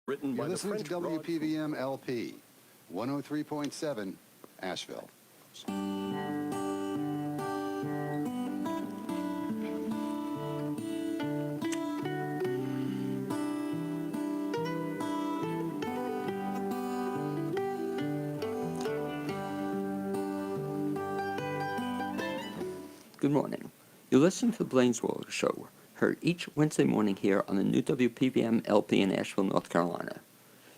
Written by You're the listening French to WPVM LP, 103.7, Asheville. Good morning. You listen to the Blaine's World Show, heard each Wednesday morning here on the new WPVM LP in Asheville, North Carolina.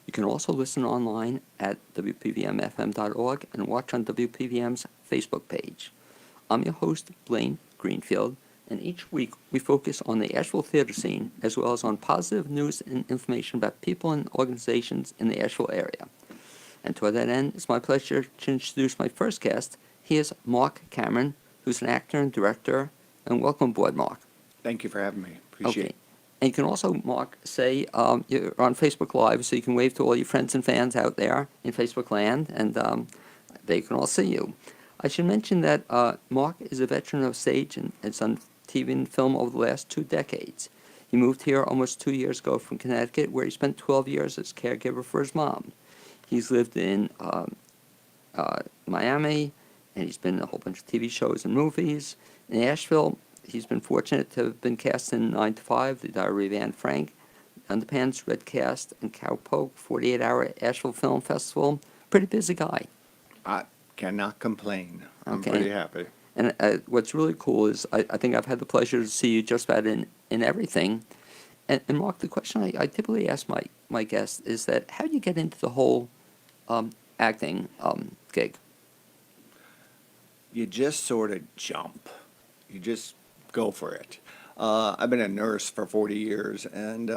You can also listen online at WPVMFM.org and watch on WPVM's Facebook page. I'm your host, Blaine Greenfield, and each week we focus on the Asheville theater scene as well as on positive news and information about people and organizations in the Asheville area. And toward that end, it's my pleasure to introduce my first guest. He is Mark Cameron, who's an actor and director, and welcome aboard, Mark. Thank you for having me. Appreciate it. And you can also, Mark, say you're on Facebook Live, so you can wave to all your friends and fans out there in Facebook land, and they can all see you. I should mention that Mark is a veteran of stage and has done TV and film over the last 2 decades. He moved here almost 2 years ago from Connecticut, where he spent 12 years as caregiver for his mom. He's lived in Miami, and he's been in a whole bunch of TV shows and movies. In Asheville, he's been fortunate to have been cast in 9 to 5, The Diary of Anne Frank, Underpants, Red Cast, and Cowpoke, 48-hour Asheville Film Festival. Pretty busy guy. I cannot complain. I'm Okay. pretty happy. And what's really cool is I think I've had the pleasure to see you just about in everything. And Mark, the question I typically ask my guests is that how do you get into the whole acting gig? You just sort of jump. You just go for it. I've been a nurse for 40 years, and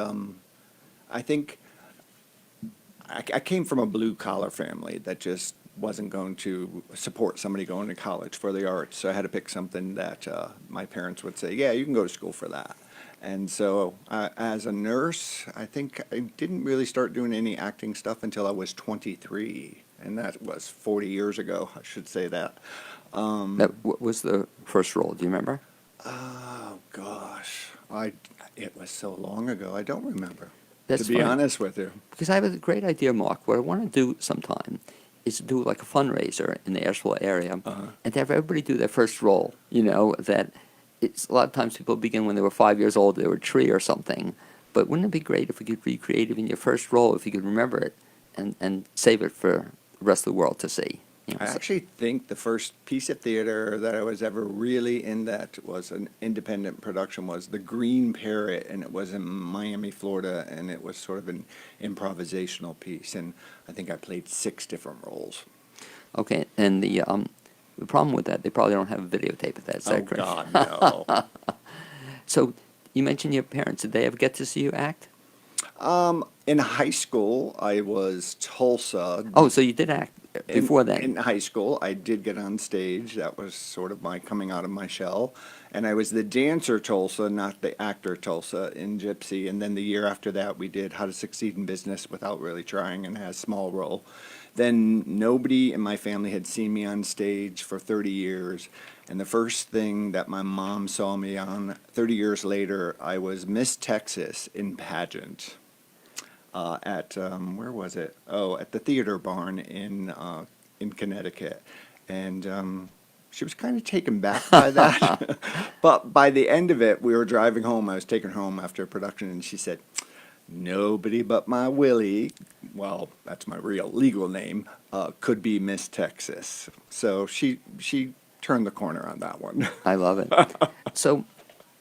I think I came from a blue-collar family that just wasn't going to support somebody going to college for the arts, so I had to pick something that my parents would say, yeah, you can go to school for that. And so as a nurse, I think I didn't really start doing any acting stuff until I was 23, and that was 40 years ago, I should say that. What was the first role? Do you remember? Oh, gosh. It was so long ago, I don't remember, That's to be fine. honest with you. Because I have a great idea, Mark. What I want to do sometime is to do like a fundraiser in the Asheville area and to have everybody do their first role. You know, that it's a lot of times people begin when they were 5 years old, they were a tree or something. But wouldn't it be great if we could be creative in your first role, if you could remember it and save it for the rest of the world to see? You know, I actually think the first piece of theater that I was ever really in that was an independent production was The Green Parrot, and it was in Miami, Florida, and it was sort of an improvisational piece, and I think I played 6 different roles. Okay, and the problem with that, they probably don't have a videotape of that. Is that Oh, correct? God, no. So you mentioned your parents. Did they ever get to see you act? In high school, I was Tulsa. Oh, so you did act before then. In high school, I did get on stage. That was sort of my coming out of my shell. And I was the dancer Tulsa, not the actor Tulsa in Gypsy. And then the year after that, we did How to Succeed in Business Without Really Trying and had a small role. Then nobody in my family had seen me on stage for 30 years. And the first thing that my mom saw me on 30 years later, I was Miss Texas in pageant. At where was it? Oh, at the Theater Barn in Connecticut, and she was kind of taken back by that. But by the end of it, we were driving home. I was taken home after production, and she said, "Nobody but my Willie, well, that's my real legal name, could be Miss Texas." So she turned the corner on that one. I love it. So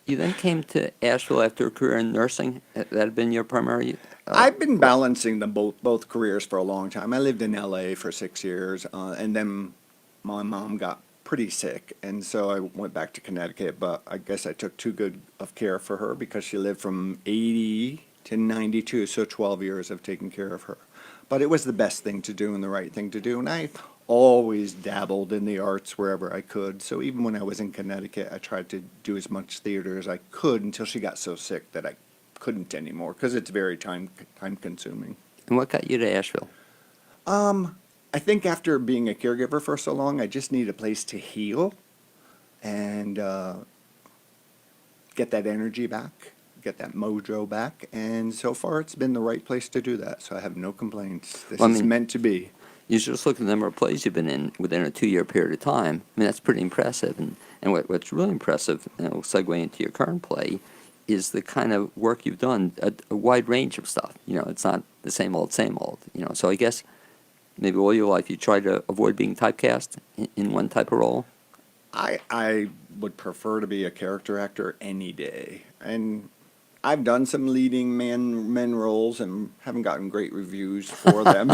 you then came to Asheville after a career in nursing. That had been your primary. I've been balancing them both careers for a long time. I lived in L.A. for 6 years, and then my mom got pretty sick, and so I went back to Connecticut. But I guess I took too good of care for her because she lived from 80 to 92, so 12 years of taking care of her. But it was the best thing to do and the right thing to do, and I always dabbled in the arts wherever I could. So even when I was in Connecticut, I tried to do as much theater as I could until she got so sick that I couldn't anymore because it's very time consuming. And what got you to Asheville? I think after being a caregiver for so long, I just need a place to heal and get that energy back get that mojo back. And so far, it's been the right place to do that. So I have no complaints. This Well, I is mean- meant to be. You just look at the number of plays you've been in within a 2-year period of time. I mean, that's pretty impressive. And what's really impressive, and it'll segue into your current play, is the kind of work you've done, a wide range of stuff. You know, it's not the same old, you know. So I guess maybe all your life you try to avoid being typecast in one type of role. I would prefer to be a character actor any day. And I've done some leading men roles and haven't gotten great reviews for them.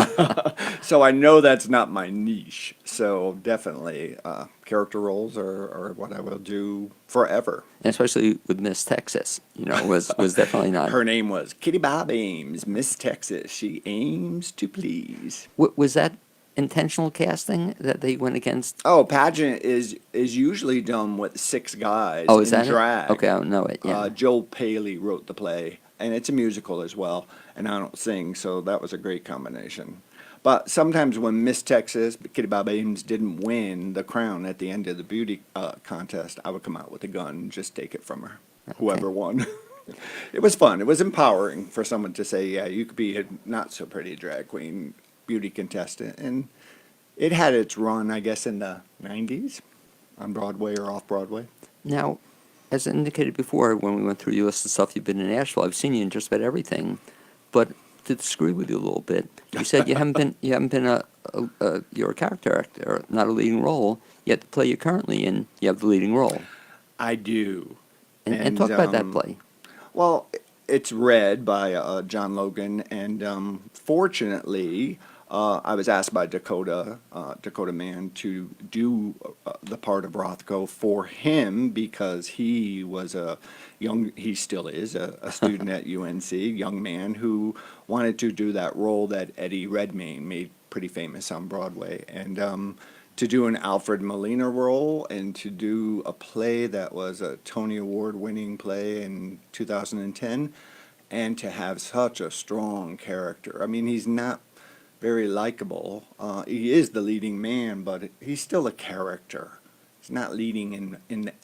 So I know that's not my niche. So definitely character roles are what I will do forever. And especially with Miss Texas, you know, was definitely not. Her name was Kitty Bob Ames, Miss Texas. She aims to please. Was that intentional casting that they went against? Oh, pageant is usually done with 6 guys Oh, is in that it? drag. Okay, I don't know it. Yeah. Joel Paley wrote the play, and it's a musical as well, and I don't sing, so that was a great combination. But sometimes when Miss Texas, Kitty Bob Ames, didn't win the crown at the end of the beauty contest, I would come out with a gun and just take it from her, whoever won. It was fun. It was empowering for someone to say, yeah, you could be a not-so-pretty drag queen beauty contestant, and it had its run, I guess, in the 90s on Broadway or off-Broadway. Now, as indicated before, when we went through your list of stuff you've been in Nashville, I've seen you in just about everything. But to disagree with you a little bit, you said you haven't been you're a character actor, not a leading role. Yet the play you're currently in, you have the leading role. I do. And talk about that play. Well, it's read by John Logan, and fortunately, I was asked by Dakota Mann to do the part of Rothko for him because he was he still is a student at UNC, young man who wanted to do that role that Eddie Redmayne made pretty famous on Broadway, and to do an Alfred Molina role and to do a play that was a Tony Award-winning play in 2010, and to have such a strong character. I mean, he's not very likable. He is the leading man, but he's still a character. He's not leading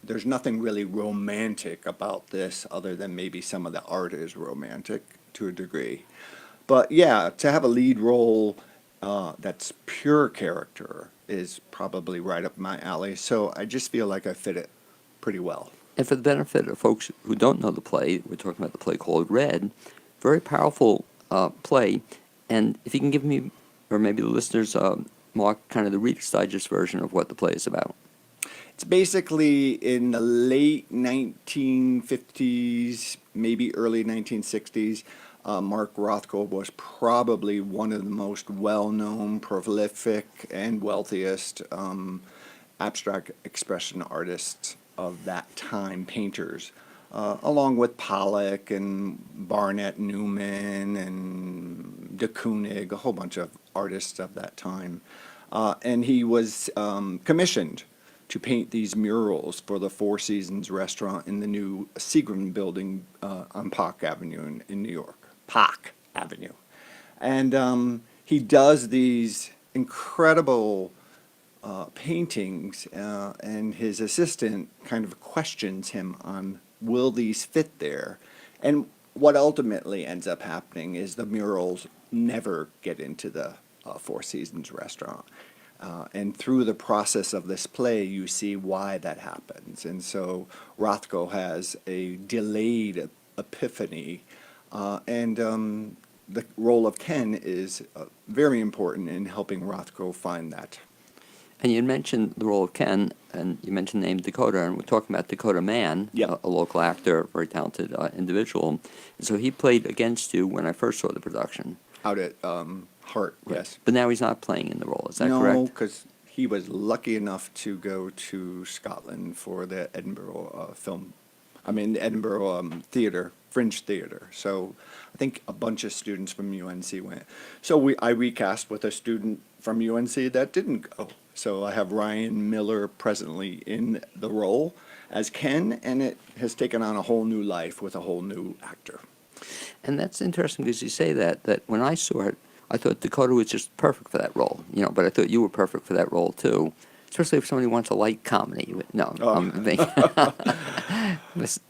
there's nothing really romantic about this other than maybe some of the art is romantic to a degree. But yeah, to have a lead role that's pure character is probably right up my alley. So I just feel like I fit it pretty well. And for the benefit of folks who don't know the play, we're talking about the play called Red, very powerful play. And if you can give me, or maybe the listeners, Mark, kind of the Reader's Digest version of what the play is about. It's basically in the late 1950s, maybe early 1960s. Mark Rothko was probably one of the most well-known, prolific, and wealthiest abstract expression artists of that time, painters, along with Pollock and Barnett Newman and de Kooning, a whole bunch of artists of that time. And he was commissioned to paint these murals for the Four Seasons restaurant in the new Seagram building on Park Avenue in New York. Park Avenue. And he does these incredible paintings, and his assistant kind of questions him on, will these fit there? And what ultimately ends up happening is the murals never get into the Four Seasons restaurant. And through the process of this play, you see why that happens. And so Rothko has a delayed epiphany, and the role of Ken is very important in helping Rothko find that. And you mentioned the role of Ken, and you mentioned the name Dakota, and we're talking about Dakota Mann, Yep. a local actor, very talented individual. And so he played against you when I first saw the production. Out at Hart, yes. But now he's not playing in the role, is that No, correct? because he was lucky enough to go to Scotland for the Edinburgh Edinburgh Theatre, Fringe Theatre. So I think a bunch of students from UNC went. So I recast with a student from UNC that didn't go. So I have Ryan Miller presently in the role as Ken, and it has taken on a whole new life with a whole new actor. And that's interesting because you say that when I saw it, I thought Dakota was just perfect for that role, but I thought you were perfect for that role too. Especially if somebody wants a light comedy. No, Oh. I'm being a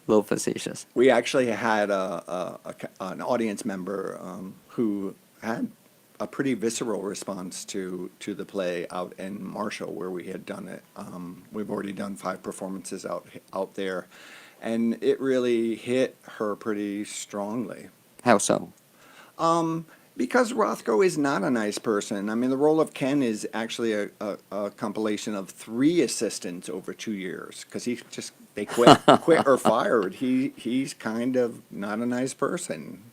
little facetious. We actually had an audience member who had a pretty visceral response to the play out in Marshall, where we had done it. We've already done 5 performances out there, and it really hit her pretty strongly. How so? Because Rothko is not a nice person. I mean, the role of Ken is actually a compilation of 3 assistants over 2 years, because they quit or fired. He's kind of not a nice person.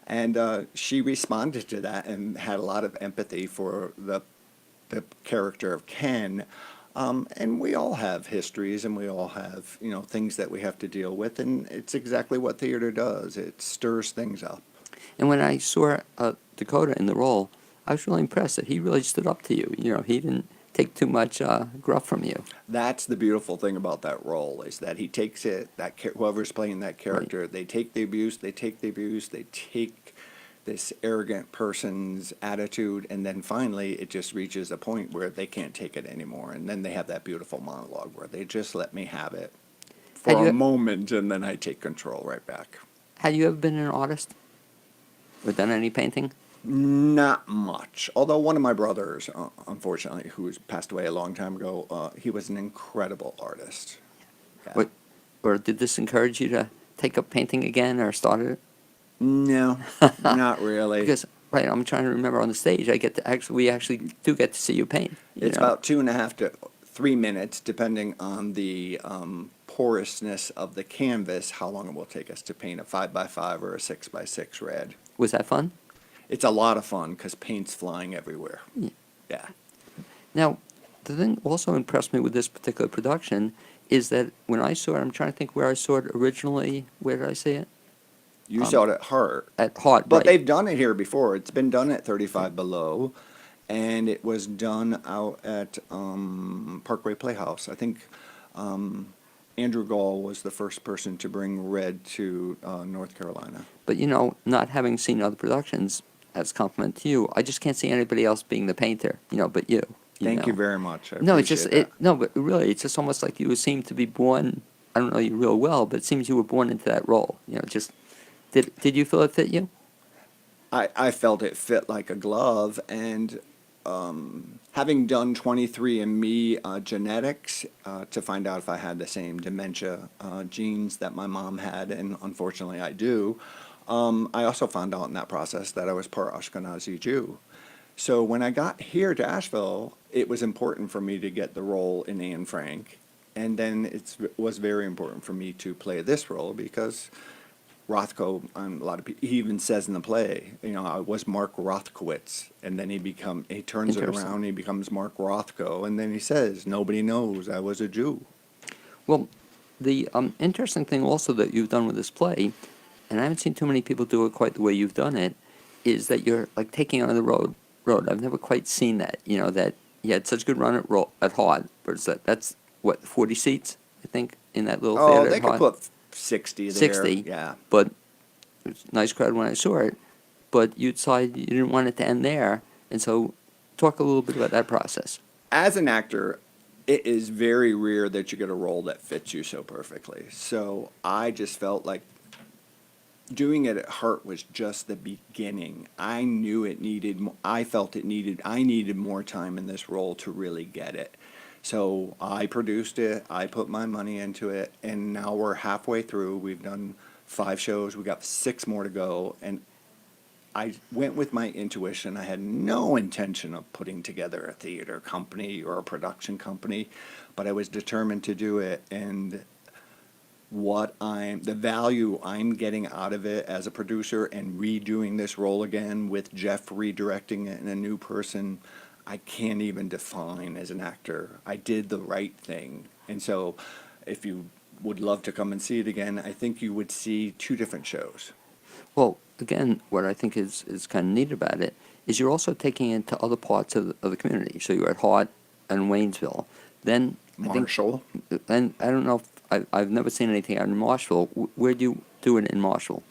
And she responded to that and had a lot of empathy for the character of Ken. And we all have histories, and we all have, things that we have to deal with, and it's exactly what theater does. It stirs things up. And when I saw Dakota in the role, I was really impressed that he really stood up to you. He didn't take too much gruff from you. That's the beautiful thing about that role, is that he takes it, whoever's playing that character, Right. they take the abuse, they take this arrogant person's attitude, and then finally it just reaches a point where they can't take it anymore. And then they have that beautiful monologue where they just let me have it for Had you- a moment, and then I take control right back. Had you ever been an artist? Or done any painting? Not much. Although one of my brothers, unfortunately, who's passed away a long time ago, he was an incredible artist. Yeah. What, or did this encourage you to take up painting again or start it? No, not really. Because, right, I'm trying to remember on the stage, we actually do get to see you paint. It's about 2.5 to 3 minutes, depending on the porousness of the canvas, how long it will take us to paint a 5x5 or a 6x6 red. Was that fun? It's a lot of fun because paint's flying everywhere. Yeah. Yeah. Now, the thing also impressed me with this particular production is that when I saw it, I'm trying to think where I saw it originally. Where did I see it? You saw it at Heart. At Heart, But right. they've done it here before. It's been done at 35 Below, and it was done out at Parkway Playhouse. I think Andrew Gall was the first person to bring red to North Carolina. But, not having seen other productions, as a compliment to you, I just can't see anybody else being the painter, but you. Thank you very much. I No, it's appreciate just, that. no, but really, it's just almost like you seem to be born, I don't know you real well, but it seems you were born into that role, did you feel it fit you? I felt it fit like a glove, and having done 23andMe genetics to find out if I had the same dementia genes that my mom had, and unfortunately I do, I also found out in that process that I was part Ashkenazi Jew. So when I got here to Asheville, it was important for me to get the role in Anne Frank, and then it was very important for me to play this role because Rothko, a lot of people, he even says in the play, I was Mark Rothkowitz, and then he turns it Interesting. around, he becomes Mark Rothko, and then he says, nobody knows I was a Jew. Well, the interesting thing also that you've done with this play, and I haven't seen too many people do it quite the way you've done it, is that you're like taking on the road. I've never quite seen that, that you had such a good run at Hard, but that's what, 40 seats, I think, in that little theater Oh, at they could Hard? put 60 there. 60, Yeah. but it was a nice crowd when I saw it, but you decided you didn't want it to end there, and so talk a little bit about that process. As an actor, it is very rare that you get a role that fits you so perfectly. So I just felt like doing it at Heart was just the beginning. I knew it needed, I needed more time in this role to really get it. So I produced it, I put my money into it, and now we're halfway through. We've done 5 shows, we got 6 more to go, and I went with my intuition. I had no intention of putting together a theater company or a production company, but I was determined to do it, and the value I'm getting out of it as a producer and redoing this role again with Jeff redirecting it and a new person, I can't even define as an actor. I did the right thing. And so if you would love to come and see it again, I think you would see 2 different shows. Well, again, what I think is kind of neat about it is you're also taking it to other parts of the community. So you're at Hart and Waynesville. Then Marshall. And I don't know if I've never seen anything out in Marshall. Where do you do it in Marshall?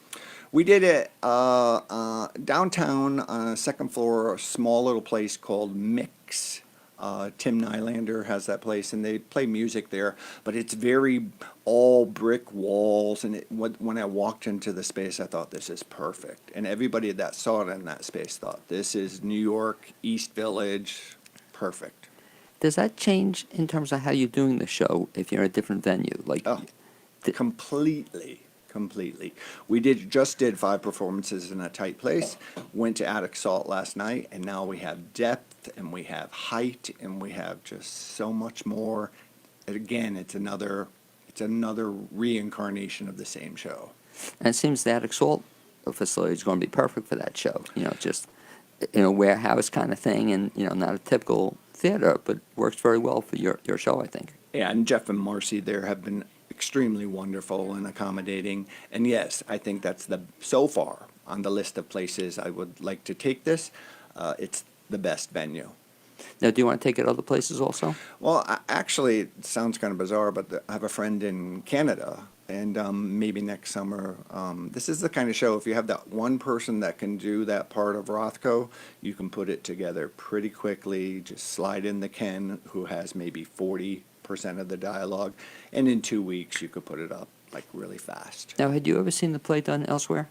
We did it downtown on a second floor, a small little place called Mix. Tim Nylander has that place, and they play music there, but it's very all brick walls. And when I walked into the space, I thought, this is perfect. And everybody that saw it in that space thought, this is New York, East Village, perfect. Does that change in terms of how you're doing the show if you're in a different venue? Like, Oh, completely. We just did 5 performances in a tight place, went to Attic Salt last night, and now we have depth, and we have height, and we have just so much more. Again, it's another reincarnation of the same show. and it seems the Attic Salt facility is going to be perfect for that show. Just in a warehouse kind of thing, and not a typical theater, but works very well for your show, I think. Yeah, and Jeff and Marcy there have been extremely wonderful and accommodating. And yes, I think that's so far on the list of places I would like to take this. It's the best venue. Now, do you want to take it other places also? Well, actually, it sounds kind of bizarre, but I have a friend in Canada, and maybe next summer. This is the kind of show, if you have that one person that can do that part of Rothko, you can put it together pretty quickly. Just slide in the Ken, who has maybe 40% of the dialogue, and in 2 weeks you could put it up like really fast. Now, had you ever seen the play done elsewhere?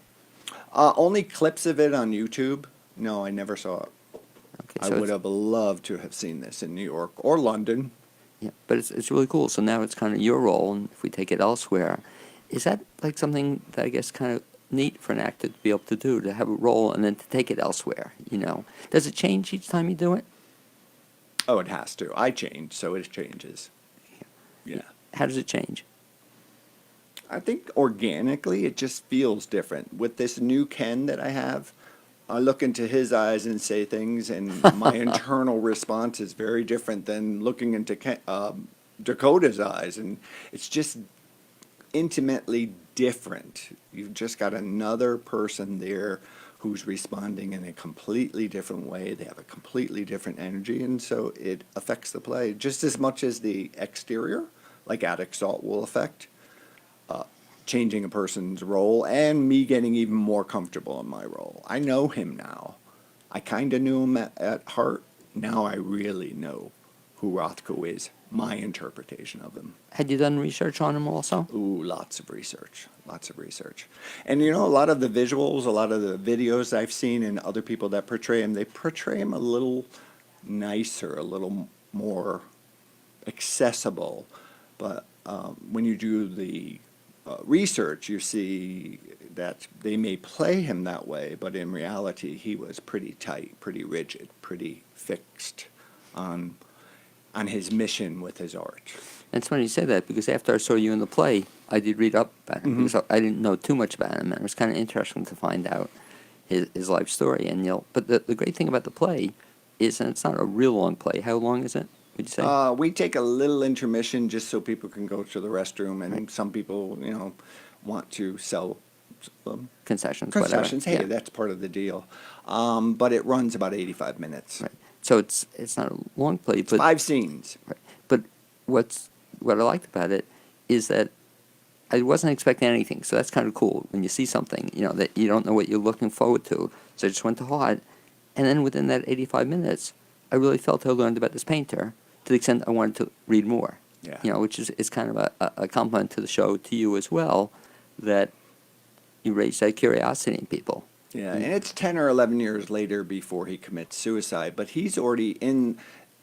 Only clips of it on YouTube. No, I never saw it. Okay, I so would it's- have loved to have seen this in New York or London. Yeah, but it's really cool. So now it's kind of your role, and if we take it elsewhere, is that like something that I guess kind of neat for an actor to be able to do, to have a role and then to take it elsewhere? Does it change each time you do it? Oh, it has to. I change, so it changes. Yeah. How does it change? I think organically it just feels different. With this new Ken that I have, I look into his eyes and say things, and my internal response is very different than looking into Dakota's eyes, and it's just intimately different. You've just got another person there who's responding in a completely different way. They have a completely different energy, and so it affects the play just as much as the exterior, like Attic Salt will affect. Changing a person's role and me getting even more comfortable in my role. I know him now. I kind of knew him at heart. Now I really know who Rothko is, my interpretation of him. Had you done research on him also? Ooh, lots of research. And a lot of the visuals, a lot of the videos I've seen and other people that portray him, they portray him a little nicer, a little more accessible. But when you do the research, you see that they may play him that way, but in reality, he was pretty tight, pretty rigid, pretty fixed on his mission with his art. And it's funny you say that, because after I saw you in the play, I did read up about him, because I didn't know too much about him, and it was kind of interesting to find out his life story. And but the great thing about the play is, and it's not a real long play. How long is it, would you say? We take a little intermission just so people can go to the restroom, and Right. some people, want to sell Concessions, concessions. whatever. Hey, that's part of the deal. But it runs about 85 minutes. Right. So it's not a long play, It's but 5 scenes. right. But what I liked about it is that I wasn't expecting anything. So that's kind of cool when you see something, that you don't know what you're looking forward to. So I just went to heart, and then within that 85 minutes, I really felt I learned about this painter to the extent I wanted to read more. Yeah. Which is kind of a compliment to the show, to you as well, that you raised that curiosity in people. Yeah, and it's 10 or 11 years later before he commits suicide, but he's already in.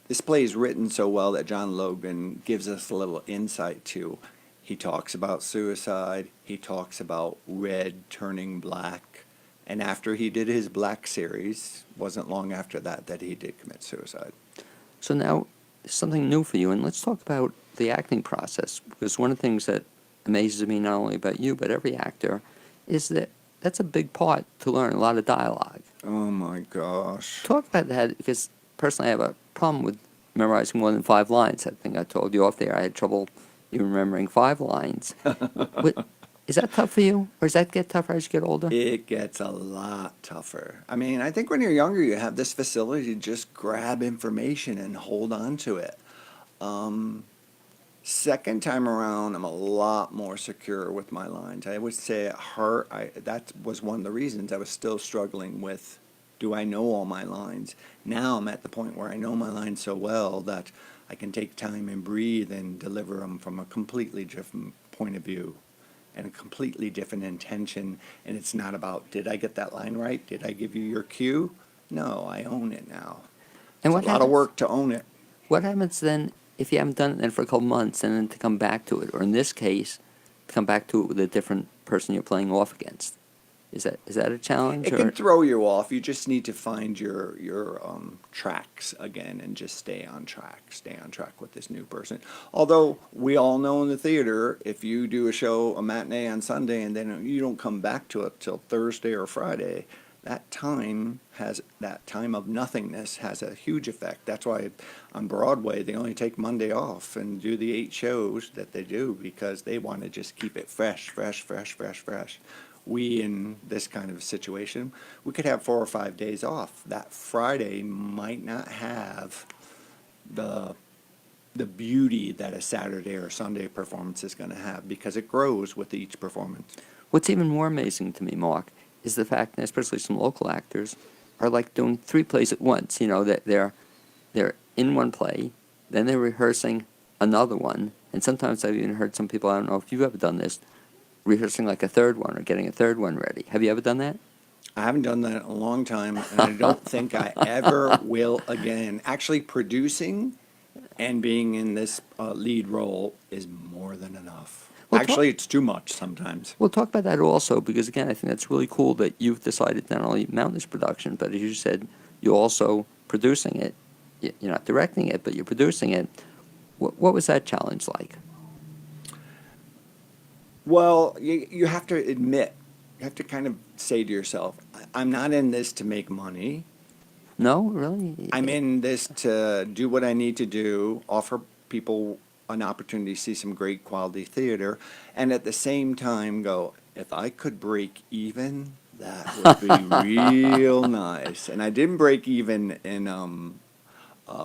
This play is written so well that John Logan gives us a little insight to. He talks about suicide, he talks about red turning black, and after he did his Black series, wasn't long after that he did commit suicide. So now, something new for you, and let's talk about the acting process, because one of the things that amazes me, not only about you, but every actor, is that that's a big part to learn, a lot of dialogue. Oh my gosh. Talk about that, because personally I have a problem with memorizing more than 5 lines. I think I told you off there I had trouble even remembering 5 lines. Is that tough for you, or does that get tougher as you get older? It gets a lot tougher. I mean, I think when you're younger, you have this facility to just grab information and hold on to it. Second time around, I'm a lot more secure with my lines. I would say at heart, that was one of the reasons I was still struggling with Do I know all my lines? Now I'm at the point where I know my lines so well that I can take time and breathe and deliver them from a completely different point of view and a completely different intention. And it's not about, did I get that line right? Did I give you your cue? No, I own it now. And It's what a lot of happens? work to own it. What happens then if you haven't done it then for a couple months and then to come back to it, or in this case, to come back to it with a different person you're playing off against? Is that a challenge? It or? can throw you off. You just need to find your tracks again and just stay on track. Stay on track with this new person. Although we all know in the theater, if you do a show, a matinee on Sunday, and then you don't come back to it till Thursday or Friday, that time of nothingness has a huge effect. That's why on Broadway they only take Monday off and do the 8 shows that they do, because they want to just keep it fresh. We, in this kind of situation, we could have 4 or 5 days off. That Friday might not have the beauty that a Saturday or Sunday performance is going to have, because it grows with each performance. What's even more amazing to me, Mark, is the fact that especially some local actors are like doing 3 plays at once. You know, that they're in one play, then they're rehearsing another one, and sometimes I've even heard some people, I don't know if you've ever done this, rehearsing like a third one or getting a third one ready. Have you ever done that? I haven't done that in a long time, and I don't think I ever will again. Actually, producing and being in this lead role is more than enough. Well, Actually, it's too much sometimes. We'll talk about that also, because again, I think that's really cool that you've decided not only mount this production, but as you said, you're also producing it. You're not directing it, but you're producing it. What was that challenge like? Well, you have to admit, you have to kind of say to yourself, I'm not in this to make money. No, really? I'm in this to do what I need to do, offer people an opportunity to see some great quality theater, and at the same time go, if I could break even, that would be real nice. And I didn't break even in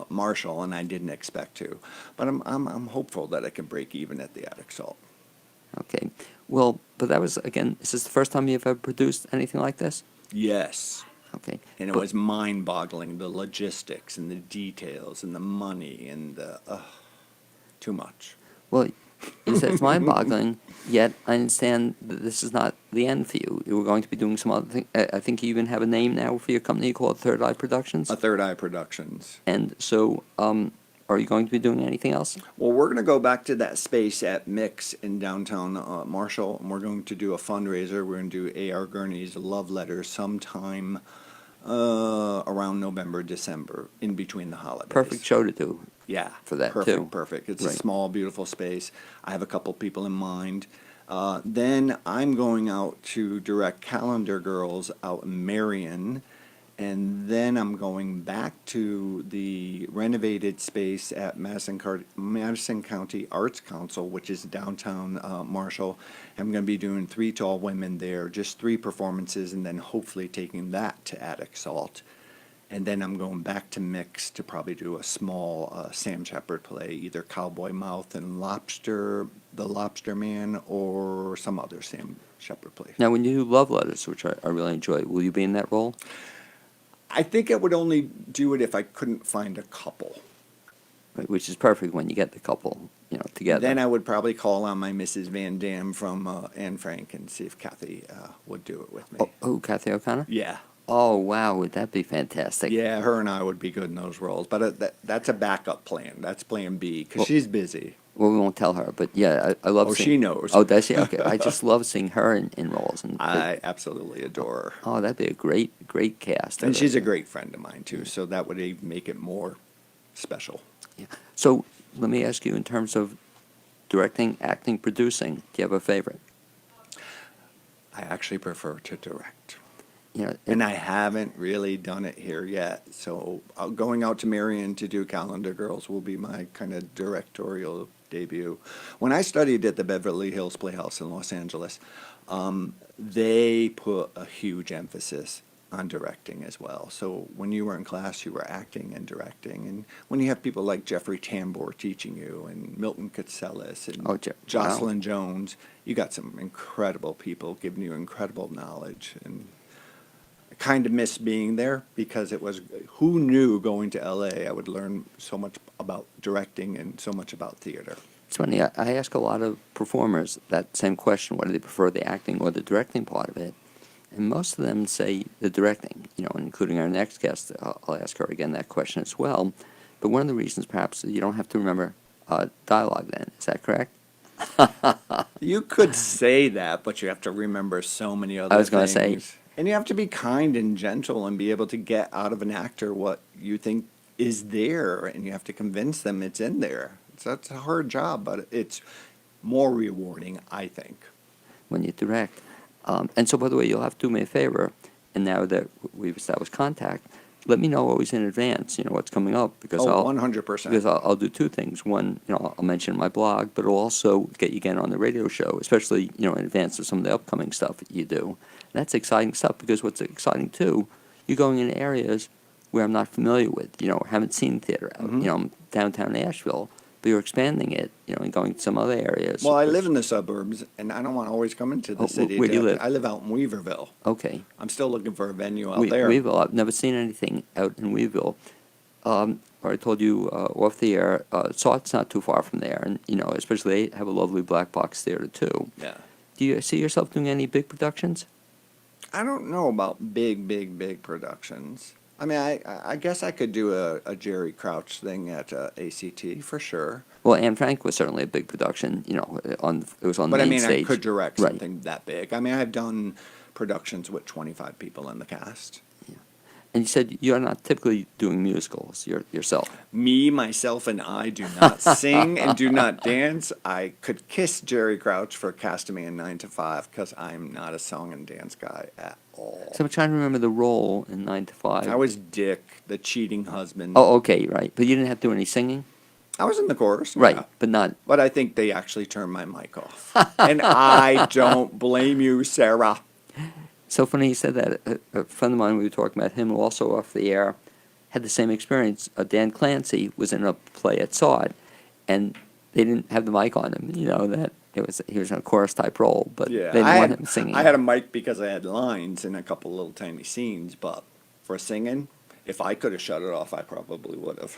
Marshall, and I didn't expect to, but I'm hopeful that I can break even at the Attic Salt. Okay. Well, but that was, again, is this the first time you've ever produced anything like this? Yes. Okay. And it But- was mind-boggling, the logistics and the details and the money and the, too much. Well, you said it's mind-boggling, yet I understand that this is not the end for you. You were going to be doing some other thing. I think you even have a name now for your company called Third Eye Productions. A Third Eye Productions. And so, are you going to be doing anything else? Well, we're going to go back to that space at Mix in downtown Marshall, and we're going to do a fundraiser. We're going to do A.R. Gurney's Love Letters sometime around November, December, in between the holidays. Perfect show to do. Yeah, for that, perfect, too. Perfect. It's Right. a small, beautiful space. I have a couple people in mind. Then I'm going out to direct Calendar Girls out in Marion, and then I'm going back to the renovated space at Madison County Arts Council, which is downtown Marshall. I'm going to be doing 3 Tall Women there, just 3 performances, and then hopefully taking that to Attic Salt. And then I'm going back to Mix to probably do a small Sam Shepard play, either Cowboy Mouth and Lobster, The Lobster Man, or some other Sam Shepard play. Now, when you do Love Letters, which I really enjoy, will you be in that role? I think I would only do it if I couldn't find a couple. Right, which is perfect when you get the couple, together. Then I would probably call on my Mrs. Van Dam from Anne Frank and see if Kathy would do it with me. Oh, Kathy O'Connor? Yeah. Oh, wow, would that be fantastic? Yeah, her and I would be good in those roles. But that's a backup plan. That's plan B, because she's busy. Well, we won't tell her, but yeah, I love Oh, seeing... she knows. Oh, does she? Okay, I just love seeing her in roles. And I absolutely adore her. Oh, that'd be a great cast. And she's a great friend of mine, too, so that would even make it more special. Yeah. So, let me ask you, in terms of directing, acting, producing, do you have a favorite? I actually prefer to direct. You know, And I haven't really done it here yet. So going out to Marion to do Calendar Girls will be my kind of directorial debut. When I studied at the Beverly Hills Playhouse in Los Angeles, they put a huge emphasis on directing as well. So when you were in class, you were acting and directing. And when you have people like Jeffrey Tambor teaching you, and Milton Katselis, and wow. Jocelyn Jones, you got some incredible people giving you incredible knowledge. And I kind of miss being there because it was, who knew going to LA I would learn so much about directing and so much about theater. It's funny, I ask a lot of performers that same question, whether they prefer the acting or the directing part of it. And most of them say the directing, including our next guest. I'll ask her again that question as well. But one of the reasons perhaps is you don't have to remember dialogue then. Is that correct? You could say that, but you have to remember so many other I was things. gonna say. And you have to be kind and gentle and be able to get out of an actor what you think is there, and you have to convince them it's in there. So that's a hard job, but it's more rewarding, I think. When you direct. And so, by the way, you'll have to do me a favor, and now that we've established contact, let me know always in advance, what's coming up, because Oh, I'll 100%. Because I'll do two things. One, I'll mention my blog, but I'll also get you again on the radio show, especially, in advance of some of the upcoming stuff that you do. And that's exciting stuff, because what's exciting, too, you're going in areas where I'm not familiar with, haven't seen theater out, I'm downtown Asheville, but you're expanding it, and going to some other areas. Well, I live in the suburbs, and I don't want to always come into the city. Where do you live? I live out in Weaverville. Okay. I'm still looking for a venue out there. Weeville, I've never seen anything out in Weeville. I told you off the air, Saught's not too far from there, and, especially they have a lovely black box theater, too. Yeah. Do you see yourself doing any big productions? I don't know about big productions. I mean, I guess I could do a Jerry Crouch thing at ACT for sure. Well, Anne Frank was certainly a big production, it was on the But I main mean, stage. I could direct Right. something that big. I mean, I've done productions with 25 people in the cast. And you said you're not typically doing musicals yourself. Me, myself, and I do not sing and do not dance. I could kiss Jerry Crouch for casting me in 9 to 5 because I'm not a song and dance guy at all. So I'm trying to remember the role in 9 to 5. I was Dick, the cheating husband. Oh, okay, right. But you didn't have to do any singing? I was in the chorus. Right, yeah. but not... But I think they actually turned my mic off. And I don't blame you, Sarah. So funny you said that. A friend of mine, we were talking about him, also off the air, had the same experience. Dan Clancy was in a play at Sod, and they didn't have the mic on him. That he was in a chorus type role, but Yeah, they didn't want him singing. I had a mic because I had lines in a couple little tiny scenes, but for singing, if I could have shut it off, I probably would have.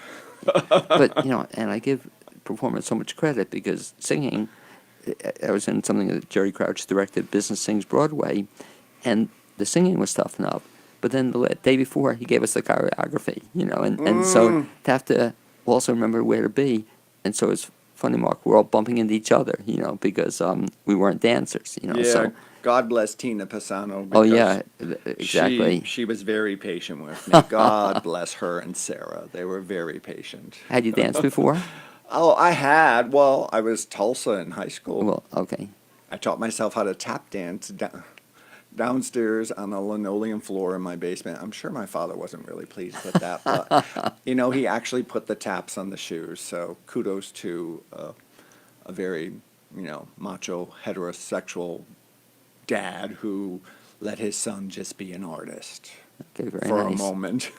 But and I give performers so much credit because singing. I was in something that Jerry Crouch directed, Business Sings Broadway, and the singing was tough enough. But then the day before, he gave us the choreography, and so to have to also remember where to be. And so it's funny, Mark, we're all bumping into each other, because we weren't dancers, Yeah, So, God bless Tina Pisano. oh, because yeah, exactly. She was very patient with me. God bless her and Sarah. They were very patient. Had you danced before? Oh, I had. Well, I was Tulsa in high school. Well, okay. I taught myself how to tap dance downstairs on the linoleum floor in my basement. I'm sure my father wasn't really pleased with that, but he actually put the taps on the shoes. So kudos to a very macho heterosexual dad who let his son just be an artist Okay, very for nice. a moment.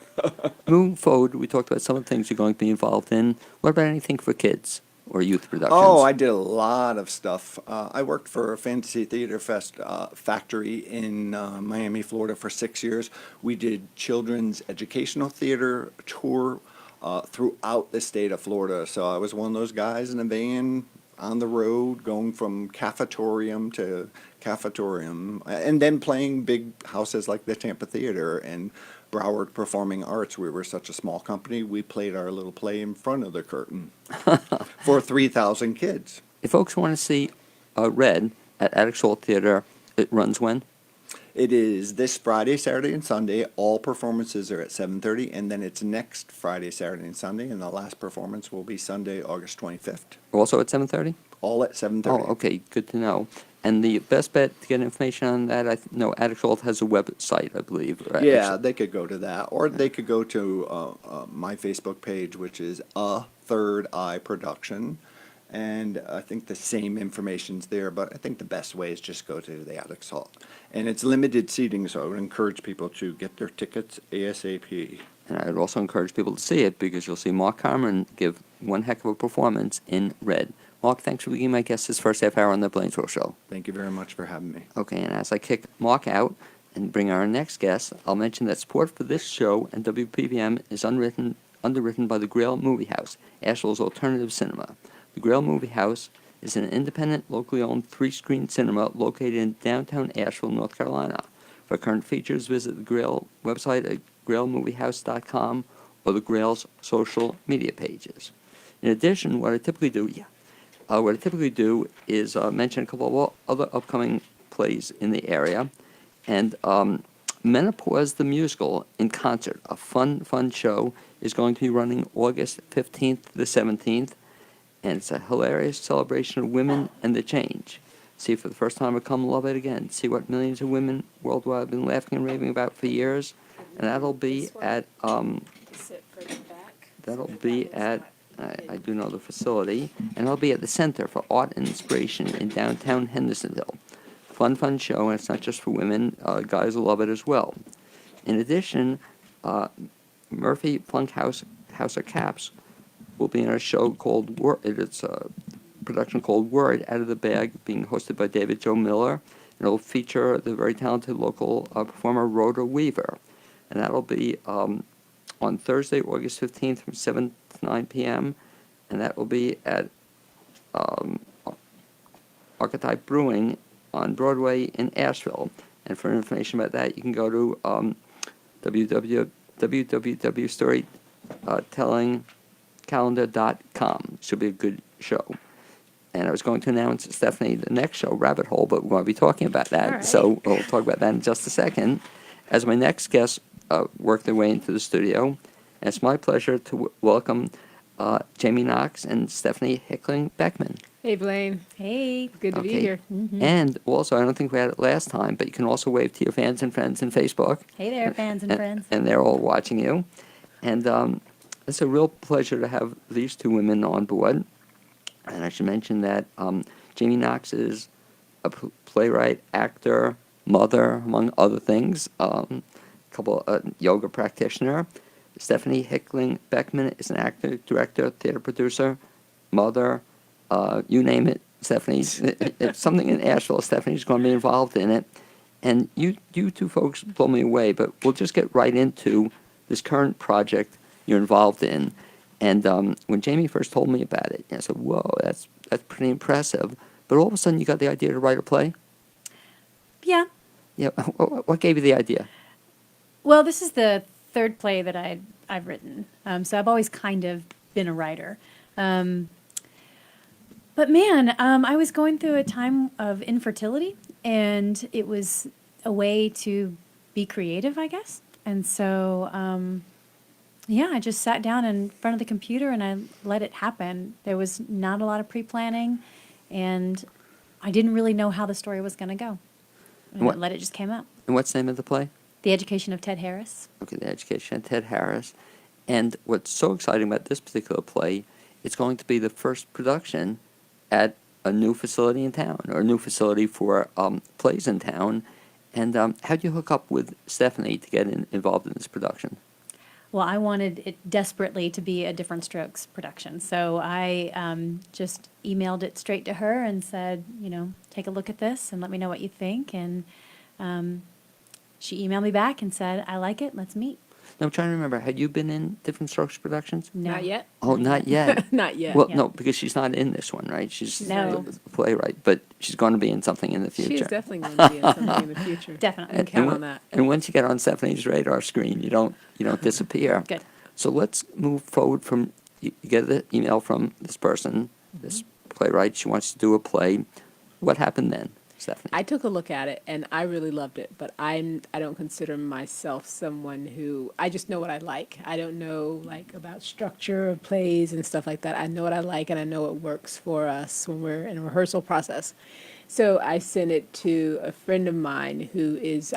Moving forward, we talked about some of the things you're going to be involved in. What about anything for kids or youth productions? Oh, I did a lot of stuff. I worked for a Fantasy Theater factory in Miami, Florida for 6 years. We did children's educational theater tour throughout the state of Florida. So I was one of those guys in a van on the road going from cafetorium to cafetorium and then playing big houses like the Tampa Theater and Broward Performing Arts. We were such a small company, we played our little play in front of the curtain for 3,000 kids. If folks want to see Red at Attic Salt Theater, it runs when? It is this Friday, Saturday, and Sunday. All performances are at 7:30, and then it's next Friday, Saturday, and Sunday, and the last performance will be Sunday, August 25th. Also at 7:30? All at 7:30. Oh, okay, good to know. And the best bet to get information on that, I know Attic Salt has a website, I believe. Right? Yeah, they could go to that, or they could go to my Facebook page, which is A Third Eye Production, and I think the same information's there, but I think the best way is just go to the Attic Salt. And it's limited seating, so I would encourage people to get their tickets ASAP. And I would also encourage people to see it because you'll see Mark Cameron give one heck of a performance in Red. Mark, thanks for being my guest this first half hour on the Blainsville Show. Thank you very much for having me. Okay, and as I kick Mark out, and bring our next guest, I'll mention that support for this show and WPVM is underwritten by the Grail Movie House, Asheville's alternative cinema. The Grail Movie House is an independent, locally owned three-screen cinema located in downtown Asheville, North Carolina. For current features, visit the Grail website at grailmoviehouse.com or the Grail's social media pages. In addition, what I typically do is mention a couple of other upcoming plays in the area. And Menopause the Musical in Concert, a fun show, is going to be running August 15th to the 17th. And it's a hilarious celebration of women and the change. See for the first time or come love it again. See what millions of women worldwide have been laughing and raving about for years. And that'll be at, I do know the facility, and it'll be at the Center for Art and Inspiration in downtown Hendersonville. Fun show, and it's not just for women. Guys will love it as well. In addition, Murphy Funk House of Caps will be in a show called it's a production called Word Out of the Bag, being hosted by David Joe Miller. And it'll feature the very talented local performer Rhoda Weaver. And that'll be on Thursday, August 15th from 7 to 9 p.m. And that will be at Archetype Brewing on Broadway in Asheville. And for information about that, you can go to www.storytellingcalendar.com. Should be a good show. And I was going to announce, Stephanie, the next show, Rabbit Hole, but we're going to be talking about that. All right. So we'll talk about that in just a second. As my next guests work their way into the studio, and it's my pleasure to welcome Jamie Knox and Stephanie Hickling-Beckman. Hey, Blaine. Hey. Good to be Okay. here. And also, I don't think we had it last time, but you can also wave to your fans and friends in Facebook. Hey there, fans and friends. And they're all watching you. And it's a real pleasure to have these two women on board. And I should mention that Jamie Knox is a playwright, actor, mother, among other things, yoga practitioner. Stephanie Hickling-Beckman is an actor, director, theater producer, mother, you name it. Stephanie, if something in Asheville, Stephanie's going to be involved in it. And you two folks blow me away, but we'll just get right into this current project you're involved in. And when Jamie first told me about it, I said, whoa, that's pretty impressive. But all of a sudden, you got the idea to write a play? Yeah. Yeah. What gave you the idea? Well, this is the third play that I've written. So I've always kind of been a writer. But man, I was going through a time of infertility, and it was a way to be creative, I guess. And so, I just sat down in front of the computer and I let it happen. There was not a lot of pre-planning, and I didn't really know how the story was going to go. And What- I let it just came out. And what's the name of the play? The Education of Ted Harris. Okay, The Education of Ted Harris. And what's so exciting about this particular play, it's going to be the first production at a new facility in town, or a new facility for plays in town. And how'd you hook up with Stephanie to get involved in this production? Well, I wanted it desperately to be a Different Strokes production. So I just emailed it straight to her and said, take a look at this and let me know what you think. And she emailed me back and said, I like it, let's meet. Now, I'm trying to remember, had you been in Different Strokes productions? No. Not yet. Oh, not yet. Not yet. Well, Yeah. no, because she's not in this one, right? She's No. a playwright, but she's going to be in something in the future. She's definitely going to be in something in the future. Definitely. And count when- on that. And once you get on Stephanie's radar screen, you don't disappear. Good. So let's move forward from, you get the email from this person, this playwright, she wants to do a play. What happened then, Stephanie? I took a look at it and I really loved it, but I don't consider myself someone who, I just know what I like. I don't know about structure of plays and stuff like that. I know what I like and I know what works for us when we're in a rehearsal process. So I sent it to a friend of mine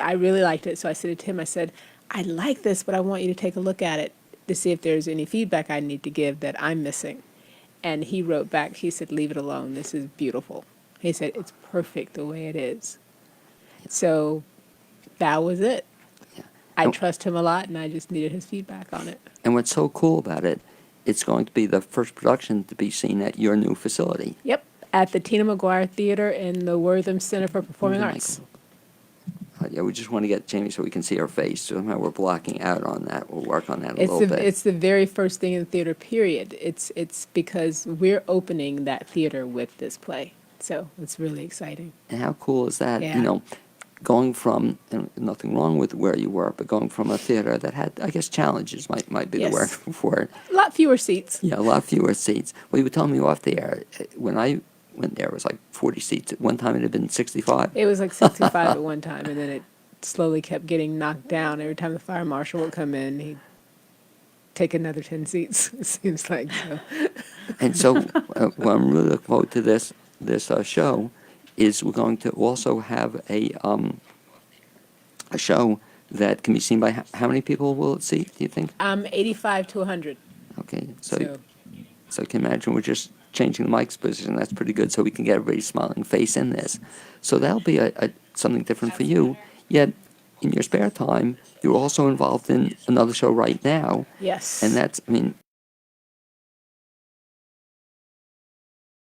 I really liked it. So I sent it to him. I said, I like this, but I want you to take a look at it to see if there's any feedback I need to give that I'm missing. And he wrote back, he said, leave it alone. This is beautiful. He said, it's perfect the way it is. So that was it. Yeah. I And- trust him a lot, and I just needed his feedback on it. And what's so cool about it, it's going to be the first production to be seen at your new facility. Yep, at the Tina McGuire Theater in the Wortham Center for Performing Oh, Arts. Yeah, we just want to get Jamie so we can see her face. So somehow we're blocking out on that. We'll work on that a little bit. It's the very first thing in the theater, period. It's because we're opening that theater with this play. So it's really exciting. And how cool is that? Yeah. You know, going from, and nothing wrong with where you were, but going from a theater that had, I guess, challenges might be the word Yes. for it. A lot fewer seats. Yeah, a lot fewer seats. Well, you were telling me off the air, when I went there, it was like 40 seats. At one time, it had been 65. It was like 65 at one time, and then it slowly kept getting knocked down. Every time the fire marshal would come in, he'd take another 10 seats, it seems like. So. And so, what I'm really looking forward to this show is we're going to also have a show that can be seen by how many people will it see? Do you think? 85 to 100. Okay, so you can imagine we're just changing the mic's position. That's pretty good, so we can get everybody's smiling face in this. So that'll be something different for you. Yet, in your spare time, you're also involved in another show right now, Yes. and that's, I mean,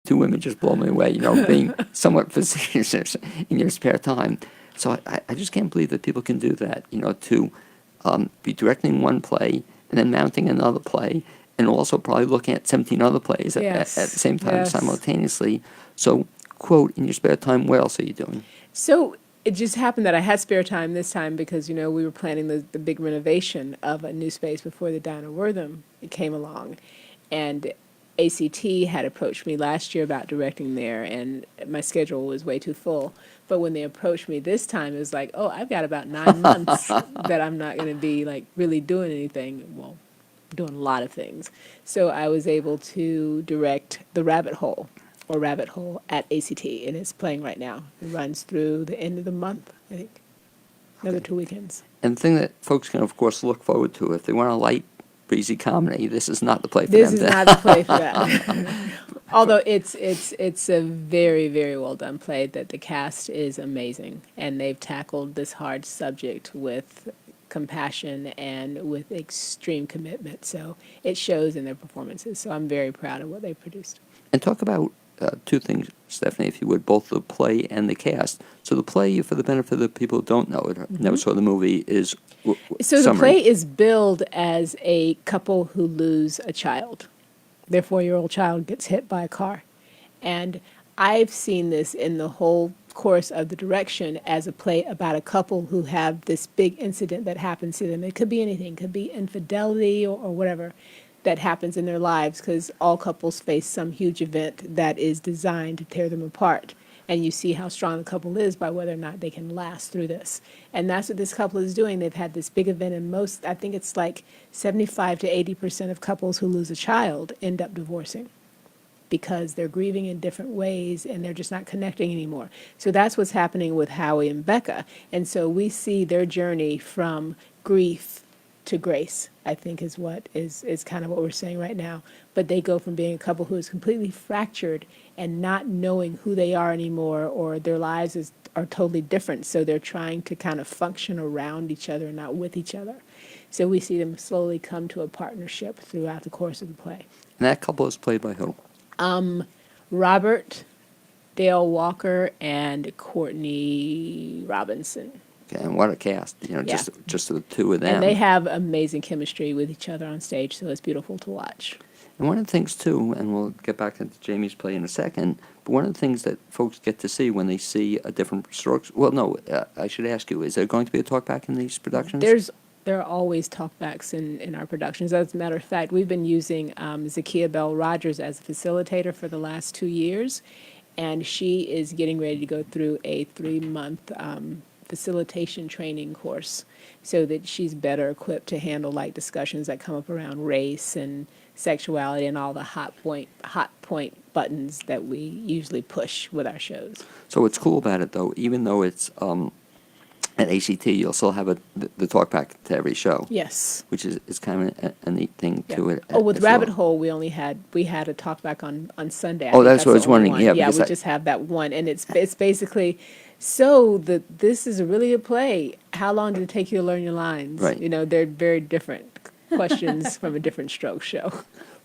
two women just blow me away, you know, being somewhat facetious in your spare time. So I just can't believe that people can do that, you know, to be directing one play and then mounting another play and also probably looking at 17 other plays Yes. at the same time Yes. simultaneously. So, quote, in your spare time, what else are you doing? So it just happened that I had spare time this time because, you know, we were planning the big renovation of a new space before the Dinah Wortham came along. And ACT had approached me last year about directing there, and my schedule was way too full. But when they approached me this time, it was like, oh, I've got about 9 months that I'm not going to be, like, really doing anything. Well, doing a lot of things. So I was able to direct The Rabbit Hole, or Rabbit Hole at ACT, and it's playing right now. It runs through the end of the month, I think. Another 2 weekends. And the thing that folks can, of course, look forward to, if they want a light, breezy comedy, this is not the play for This them. is not the play for that. Although it's a very, very well done play, that the cast is amazing, and they've tackled this hard subject with compassion and with extreme commitment. So it shows in their performances. So I'm very proud of what they produced. And talk about two things, Stephanie, if you would, both the play and the cast. So the play, for the benefit of the people who don't know it, or never saw the movie, is So the summary. play is billed as a couple who lose a child. Their 4-year-old child gets hit by a car. And I've seen this in the whole course of the direction as a play about a couple who have this big incident that happens to them. It could be anything. It could be infidelity or whatever that happens in their lives, because all couples face some huge event that is designed to tear them apart. And you see how strong the couple is by whether or not they can last through this. And that's what this couple is doing. They've had this big event, and I think it's like 75 to 80% of couples who lose a child end up divorcing because they're grieving in different ways and they're just not connecting anymore. So that's what's happening with Howie and Becca. And so we see their journey from grief to grace, I think is what is kind of what we're saying right now. But they go from being a couple who is completely fractured and not knowing who they are anymore, or their lives are totally different. So they're trying to kind of function around each other, not with each other. So we see them slowly come to a partnership throughout the course of the play. And that couple is played by who? Robert, Dale Walker, and Courtney Robinson. Okay, and what a cast, you know, Yeah. just the two of them. And they have amazing chemistry with each other on stage, so it's beautiful to watch. And one of the things, too, and we'll get back into Jamie's play in a second, but one of the things that folks get to see when they see a different strokes, well, no, I should ask you, is there going to be a talkback in these productions? There are always talkbacks in our productions. As a matter of fact, we've been using Zakiya Bell Rogers as a facilitator for the last 2 years, and she is getting ready to go through a 3-month facilitation training course so that she's better equipped to handle like discussions that come up around race and sexuality and all the hot point buttons that we usually push with our shows. So what's cool about it, though, even though it's at ACT, you'll still have the talkback to every show. Yes. Which is kind of a neat thing Yeah. to it. Oh, with as Rabbit well. Hole, we had a talkback on Sunday. I Oh, think that's what I was the only wondering. one. Yeah, Yeah, because we I- just have that one, and it's basically, so this is really a play. How long did it take you to learn your lines? Right. You know, they're very different questions from a different stroke show.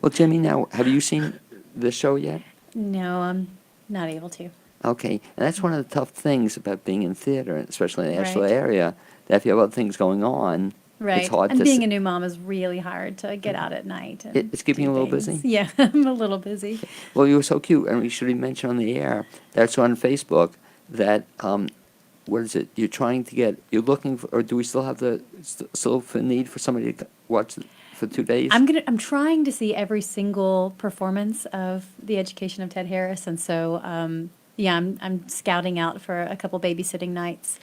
Well, Jimmy, now, have you seen this show yet? No, I'm not able to. Okay, and that's one of the tough things about being in theater, especially in the Asheville Right. area, that if you have other things going on, Right. it's hard and to... being a new mom is really hard to get out at night. And It's keeping do you a little things. busy? Yeah, I'm a little busy. Well, you were so cute, and we should have mentioned on the air, that's on Facebook, that, what is it, you're looking for, or do we still have still for need for somebody to watch for 2 days? I'm trying to see every single performance of The Education of Ted Harris, and so yeah, I'm scouting out for a couple babysitting nights.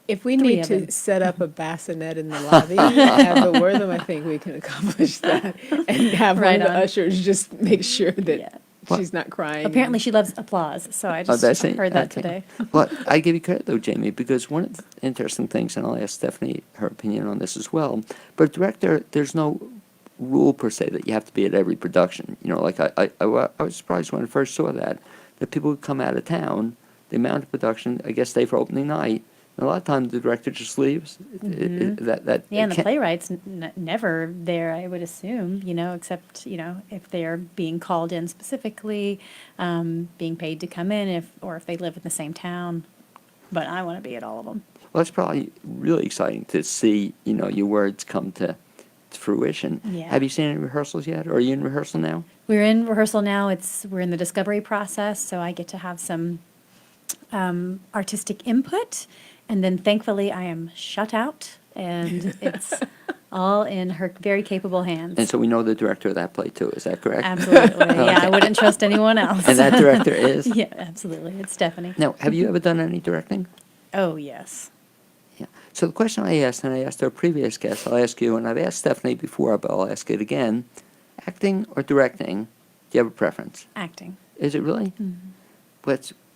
If we 3 need of to them. set up a bassinet in the lobby at the Wortham, I think we can accomplish that. And have Right one of the on. ushers just make sure that Yeah. she's not crying. Apparently, she loves applause, so I Oh, just that's it? heard that Okay. today. Well, I give you credit, though, Jamie, because one of the interesting things, and I'll ask Stephanie her opinion on this as well, but director, there's no rule per se that you have to be at every production. You know, like I was surprised when I first saw that people would come out of town, they mount a production, I guess stay for opening night, and a lot of times the director just leaves. Yeah, and the can't- playwright's never there, I would assume, except, if they're being called in specifically, being paid to come in, or if they live in the same town. But I want to be at all of them. Well, it's probably really exciting to see, your words come to fruition. Yeah. Have you seen any rehearsals yet, or are you in rehearsal now? We're in rehearsal now. We're in the discovery process, so I get to have some artistic input, and then thankfully I am shut out, and it's all in her very capable hands. And so we know the director of that play, too. Is that correct? Absolutely, yeah. I wouldn't trust anyone else. And that director is? Yeah, absolutely. It's Stephanie. Now, have you ever done any directing? Oh, yes. Yeah. So the question I asked, and I asked our previous guest, I'll ask you, and I've asked Stephanie before, but I'll ask it again. Acting or directing, do you have a preference? Acting. Is it really?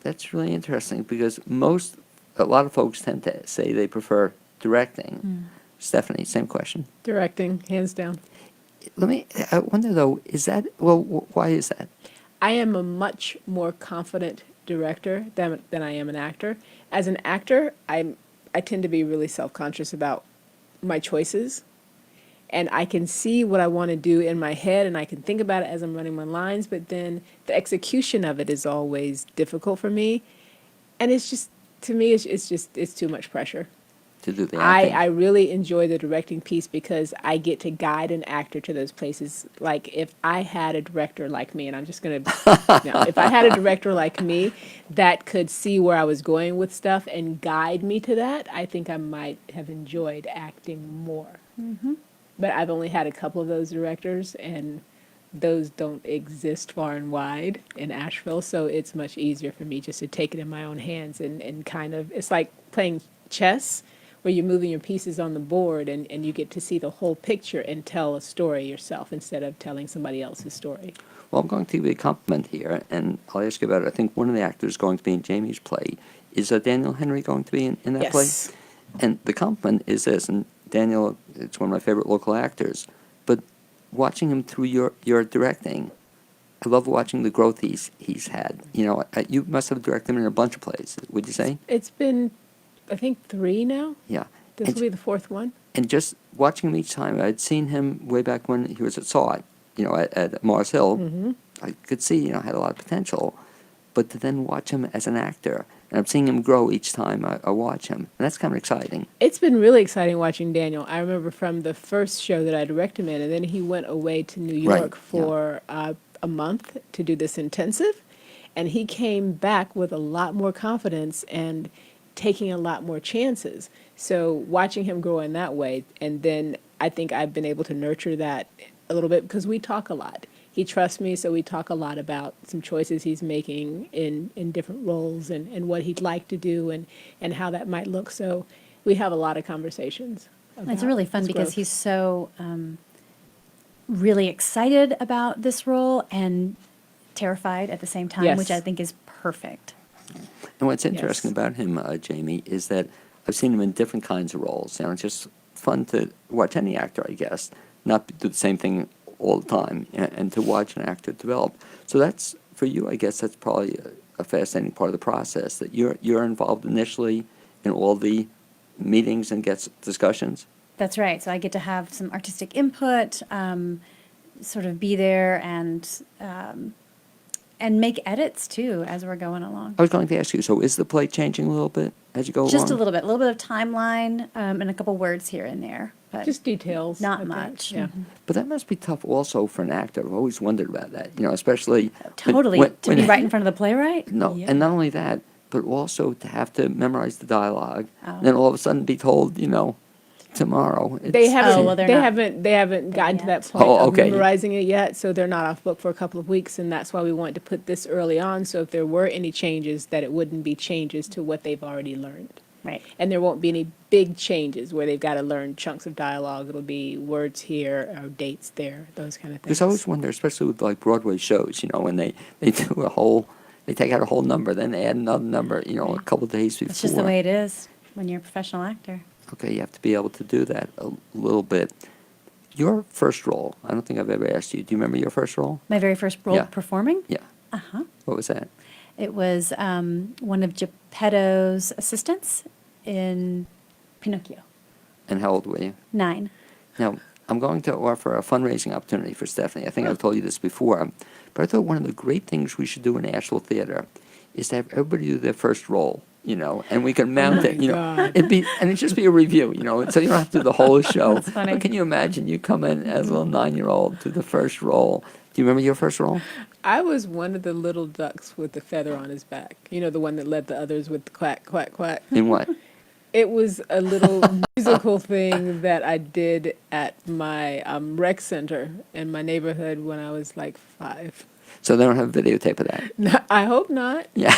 That's really interesting because a lot of folks tend to say they prefer directing. Stephanie, same question. Directing, hands down. I wonder though, why is that? I am a much more confident director than I am an actor. As an actor, I tend to be really self-conscious about my choices. And I can see what I want to do in my head, and I can think about it as I'm running my lines, but then the execution of it is always difficult for me. And it's just, to me, it's too much pressure. To do the acting? I really enjoy the directing piece because I get to guide an actor to those places. Like if I had a director like me, and I'm just going to, if I had a director like me that could see where I was going with stuff and guide me to that, I think I might have enjoyed acting more. But I've only had a couple of those directors, and those don't exist far and wide in Asheville, so it's much easier for me just to take it in my own hands and kind of, it's like playing chess, where you're moving your pieces on the board and you get to see the whole picture and tell a story yourself instead of telling somebody else's story. Well, I'm going to give you a compliment here, and I'll ask you about it. I think one of the actors going to be in Jamie's play. Is Daniel Henry going to be in that play? Yes. And the compliment is this, and Daniel, it's one of my favorite local actors, but watching him through your directing, I love watching the growth he's had. You must have directed him in a bunch of plays, would you say? It's been, I think, 3 now. Yeah. This And- will be the 4th one. And just watching him each time, I'd seen him way back when he was at SAWT, at Mars Hill. I could see, had a lot of potential. But to then watch him as an actor, and I'm seeing him grow each time I watch him, and that's kind of exciting. It's been really exciting watching Daniel. I remember from the first show that I directed him in, and then he went away to New Right, York for a month to do this intensive, and he came back with a lot more confidence and taking a lot more chances. So watching him grow in that way, and then I think I've been able to nurture that a little bit because we talk a lot. He trusts me, so we talk a lot about some choices he's making in different roles and what he'd like to do and how that might look. So we have a lot of conversations. It's about really fun his because growth. he's so really excited about this role and terrified at the same time, which Yes. I think is perfect. And what's interesting Yes. about him, Jamie, is that I've seen him in different kinds of roles. It's just fun to watch any actor, I guess, not do the same thing all the time, and to watch an actor develop. So that's, for you, I guess, that's probably a fascinating part of the process, that you're involved initially in all the meetings and discussions. That's right. So I get to have some artistic input, sort of be there and and make edits too as we're going along. I was going to ask you, so is the play changing a little bit as you go along? Just a little bit of timeline, and a couple words here and there, but Just details. not I think. much. Yeah. But that must be tough also for an actor. I've always wondered about that, especially. Totally, to be right in front of the playwright? No, Yeah. and not only that, but also to have to memorize the dialogue, Oh. and then all of a sudden be told, tomorrow. They haven't. well, they're they not haven't. They haven't gotten to that yet. point Oh, of okay. memorizing it yet, so they're not off book for a couple of weeks, and that's why we wanted to put this early on. So if there were any changes, that it wouldn't be changes to what they've already learned, Right. and there won't be any big changes where they've got to learn chunks of dialogue. It'll be words here or dates there, those kind of things. Because I always wonder, especially with like Broadway shows, when they do they take out a whole number, then they add another number, a couple of days before. It's just the way it is when you're a professional actor. Okay, you have to be able to do that a little bit. Your first role, I don't think I've ever asked you. Do you remember your first role? My very first role Yeah. performing? Yeah. Uh-huh. What was that? It was one of Geppetto's assistants in Pinocchio, And how old were you? 9. Now, I'm going to offer a fundraising opportunity for Stephanie. I think I've told you this before, but I thought one of the great things we should do in Asheville Theater is to have everybody do their first role, and we can mount it, God. and it'd just be a review, so you don't have to do the whole show. That's funny. But can you imagine you come in as a little 9-year-old to the first role? Do you remember your first role? I was one of the little ducks with the feather on his back. The one that led the others with the quack, quack, quack. In what? It was a little musical thing that I did at my rec center in my neighborhood when I was like 5. So they don't have a videotape of that. No, I hope not. Yeah.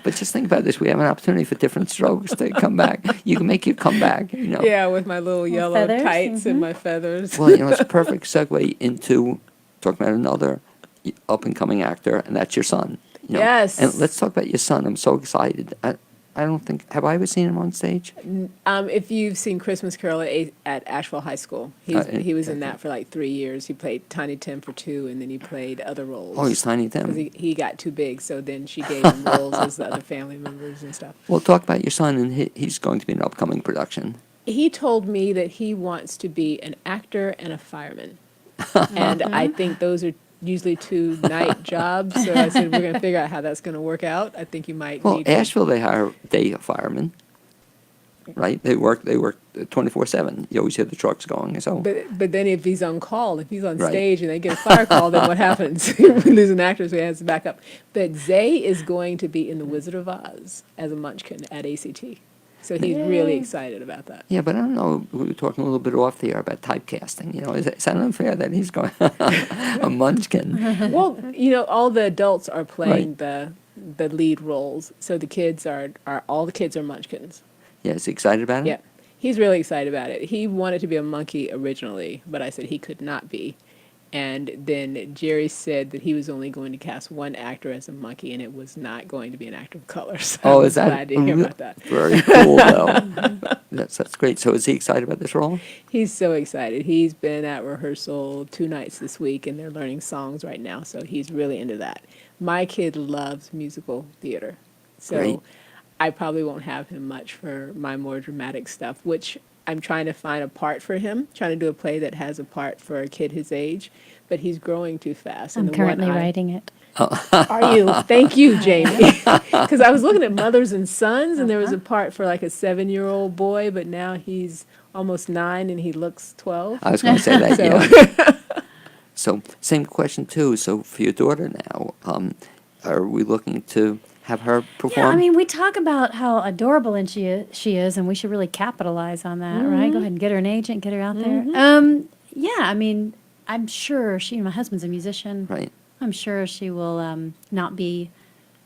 But just think about this. We have an opportunity for different strokes to come back. You can make your comeback, Yeah, with my little yellow feathers, tights and my feathers. Well, it's a perfect segue into talking about another up-and-coming actor, and that's your son. Yes. And let's talk about your son. I'm so excited. I don't think, have I ever seen him on stage? If you've seen Christmas Carol at Asheville High School, he was in that for like 3 years. He played Tiny Tim for 2, and then he played other roles. Oh, he's Tiny Because Tim. he got too big, so then she gave him roles as the other family members and stuff. Well, talk about your son, and he's going to be an upcoming production. He told me that he wants to be an actor and a fireman. And I think those are usually 2 night jobs. So I said, we're going to figure out how that's going to work out. I think you might Well, need to. Asheville, they hire day firemen, right? They work 24/7. You always hear the trucks going. So But then if he's on call, if he's on Right. stage and they get a fire call, then what happens? We lose an actor, so he has to back up. But Zay is going to be in The Wizard of Oz as a munchkin at ACT. So he's really excited about that. yeah, but I don't know. We were talking a little bit off the air about typecasting. Is that unfair that he's going a munchkin? Well, all the adults are playing the lead roles, so the kids are all the kids are munchkins. Yeah, is he excited about it? Yeah, he's really excited about it. He wanted to be a monkey originally, but I said he could not be. And then Jerry said that he was only going to cast one actor as a monkey, and it was not going to be an actor of color. So I Oh, was is that glad to hear about that. very cool though? That's great. So is he excited about this role? He's so excited. He's been at rehearsal 2 nights this week, and they're learning songs right now, so he's really into that. My kid loves musical theater, so Great. I probably won't have him much for my more dramatic stuff, which I'm trying to find a part for him, trying to do a play that has a part for a kid his age, but he's growing too fast. I'm and the one currently writing it. Are you? Thank you, Jamie. Because I was looking at Mothers and Sons, and there was a part for like a 7-year-old boy, but now he's almost 9 and he looks 12. I was going to say that. So- Yeah. So same question too. So for your daughter now, are we looking to have her perform? Yeah, I mean, we talk about how adorable and she is, and we should really capitalize on that, right? Go ahead and get her an agent, get her out there. Yeah, I mean, I'm sure my husband's a musician. Right. I'm sure she will not be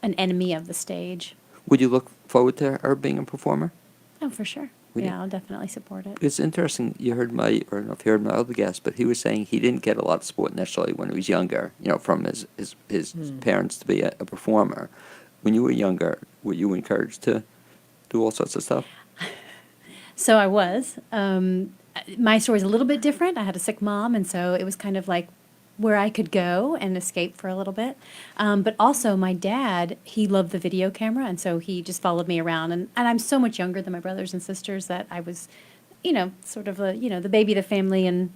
an enemy of the stage. Would you look forward to her being a performer? Oh, for sure. Would you? Yeah, I'll definitely support it. It's interesting. You heard I don't know if you heard my other guest, but he was saying he didn't get a lot of support necessarily when he was younger, from his parents to be a performer. When you were younger, were you encouraged to do all sorts of stuff? So I was. My story's a little bit different. I had a sick mom, and so it was kind of like where I could go and escape for a little bit. But also my dad, he loved the video camera, and so he just followed me around. And I'm so much younger than my brothers and sisters that I was, sort of the baby of the family, and,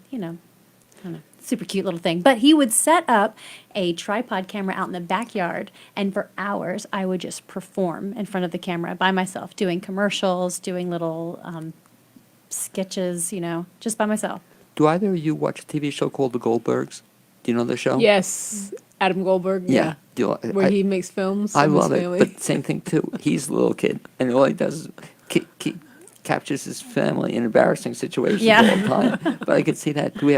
I don't know, super cute little thing. But he would set up a tripod camera out in the backyard, and for hours I would just perform in front of the camera by myself, doing commercials, doing little sketches, just by myself. Do either of you watch a TV show called The Goldbergs? Do you know the show? Yes, Adam Goldberg. Yeah. Do you, Where he makes films. I of his love it, family. but same thing too. He's a little kid, and all he does is captures his family in embarrassing situations Yeah. all the time. But I could see that. Do we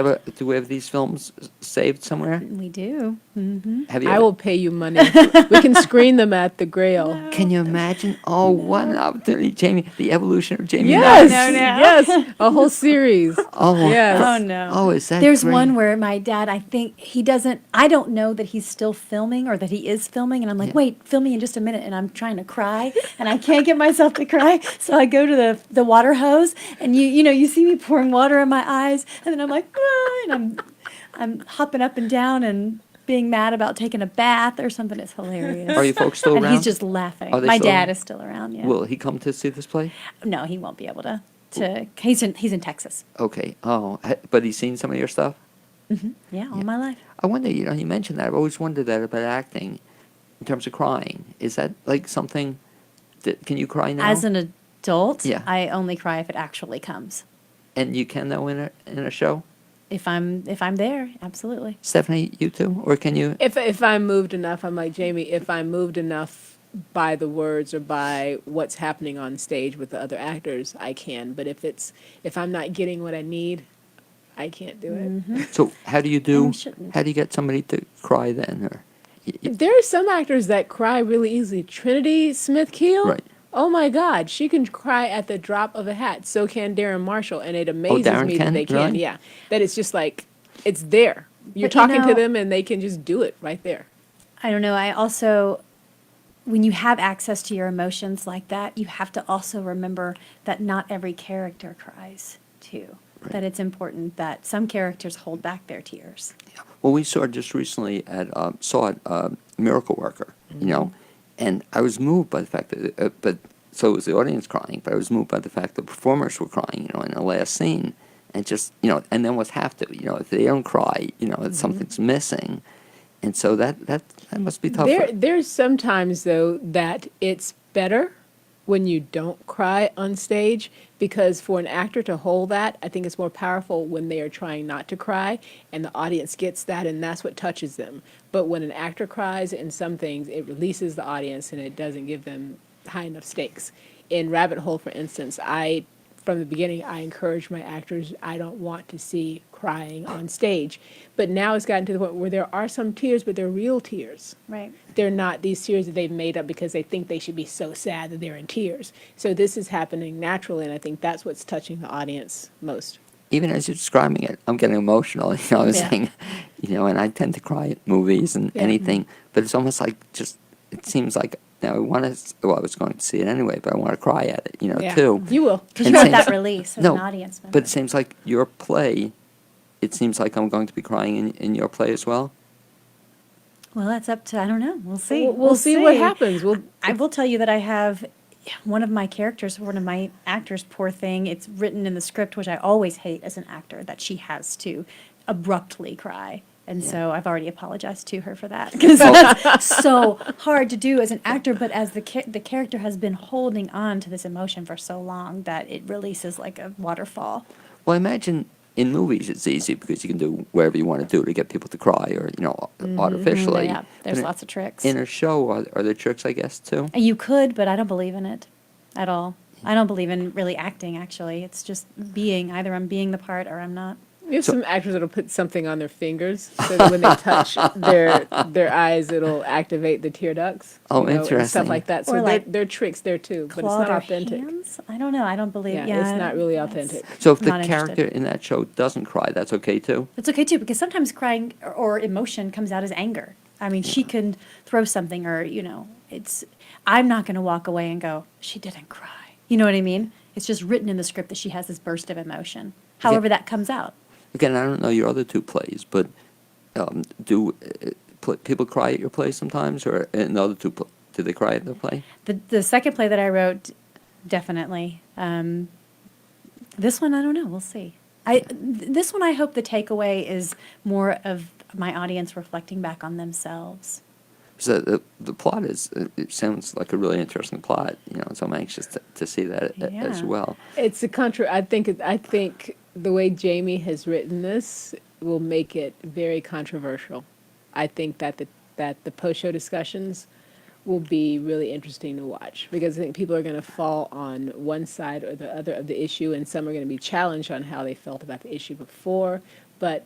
have these films saved somewhere? We do. Mm-hmm. Have you? I ever- will pay you money. We can screen them at the Grail. Can you imagine? Oh, what an opportunity, Jamie! The evolution of Jamie. Yes, Knox. yes, a whole series. Oh, Yes. Oh no. Oh, is that There's great? one where my dad, I think I don't know that he's still filming or that he is filming, and I'm like, Yeah. wait, film me in just a minute, and I'm trying to cry, and I can't get myself to cry, so I go to the water hose, and you see me pouring water in my eyes, and then I'm like, ah, and I'm hopping up and down and being mad about taking a bath or something. It's hilarious. Are you folks still and around? he's just laughing. Are they My still dad around? is still around. Yeah. Will he come to see this play? No, he won't be able to. He's in Texas. Okay. Oh, but he's seen some of your stuff. Yeah, all my life. I wonder. You mentioned that. I've always wondered that about acting, in terms of crying. Is that like something that can you cry now? As an adult, Yeah. I only cry if it actually comes. And you can though in a show. If I'm there, absolutely. Stephanie, you too, or can you? If I'm moved enough, I'm like Jamie. If I'm moved enough by the words or by what's happening on stage with the other actors, I can. But if I'm not getting what I need, I can't do it. So how do you do? And shouldn't. How do you get somebody to cry then? Or There are some actors that cry really easily. Trinity Smith Keel. Right. Oh my God, she can cry at the drop of a hat. So can Darren Marshall, and it amazes Darren me can? that they can. Really? Yeah, that it's just like it's there. You're But, talking to know- them, and they can just do it right there. I don't know. I also, when you have access to your emotions like that, you have to also remember that not every character cries too. Right. That it's important that some characters hold back their tears. Well, we saw just recently Miracle Worker, and I was moved by the fact that, but so was the audience crying, but I was moved by the fact that the performers were crying, in the last scene, and just, and then what's have to, if they don't cry, something's missing, and so that must be tough. There's sometimes though that it's better when you don't cry on stage, because for an actor to hold that, I think it's more powerful when they are trying not to cry and the audience gets that, and that's what touches them. But when an actor cries in some things, it releases the audience and it doesn't give them high enough stakes. In Rabbit Hole, for instance, from the beginning, I encourage my actors, I don't want to see crying on stage. But now it's gotten to the point where there are some tears, but they're real tears. Right. They're not these tears that they've made up because they think they should be so sad that they're in tears. So this is happening naturally, and I think that's what's touching the audience most. Even as you're describing it, I'm getting emotional, I was Yeah. saying, and I tend to cry at movies and Yeah. anything, but it's almost like it seems like, now I was going to see it anyway, but I want to cry at it, Yeah. too. You will. Because And you want since- that release as No, an audience member. But it seems like your play, it seems like I'm going to be crying in your play as well. Well, that's up to, I don't know. We'll see. We'll see what happens. I will tell you that I have one of my characters, one of my actors, poor thing, it's written in the script, which I always hate as an actor, that she has to abruptly cry. And so I've already apologized to her for that, because that's so hard to do as an actor, but as the character has been holding on to this emotion for so long that it releases like a waterfall. Well, I imagine in movies it's easy because you can do whatever you want to do to get people to cry or, artificially. Yeah, there's But lots of tricks. In a show, are there tricks, I guess, too? You could, but I don't believe in it at all. I don't believe in really acting, actually. It's just being. Either I'm being the part or I'm not. We have some actors that'll put something on their fingers so that when they touch their eyes, it'll activate the tear ducts. Oh, And interesting. stuff like that. So Or like they're tricks there too, but it's Clawed not or authentic. hands? I don't know. I don't believe. Yeah, Yeah, it's not really it's- authentic. So if the Not interested. character in that show doesn't cry, that's okay, too? It's okay too, because sometimes crying or emotion comes out as anger. I mean, she can throw something, or it's. I'm not going to walk away and go, she didn't cry. You know what I mean? It's just written in the script that she has this burst of emotion. However, that comes out. Again, I don't know your other two plays, but do people cry at your play sometimes, or in the other two, do they cry at the play? The second play that I wrote, definitely. This one, I don't know. We'll see. This one, I hope the takeaway is more of my audience reflecting back on themselves. So the plot it sounds like a really interesting plot, so I'm anxious to see that as Yeah. well. It's I think the way Jamie has written this will make it very controversial. I think that the post-show discussions will be really interesting to watch, because I think people are going to fall on one side or the other of the issue, and some are going to be challenged on how they felt about the issue before. But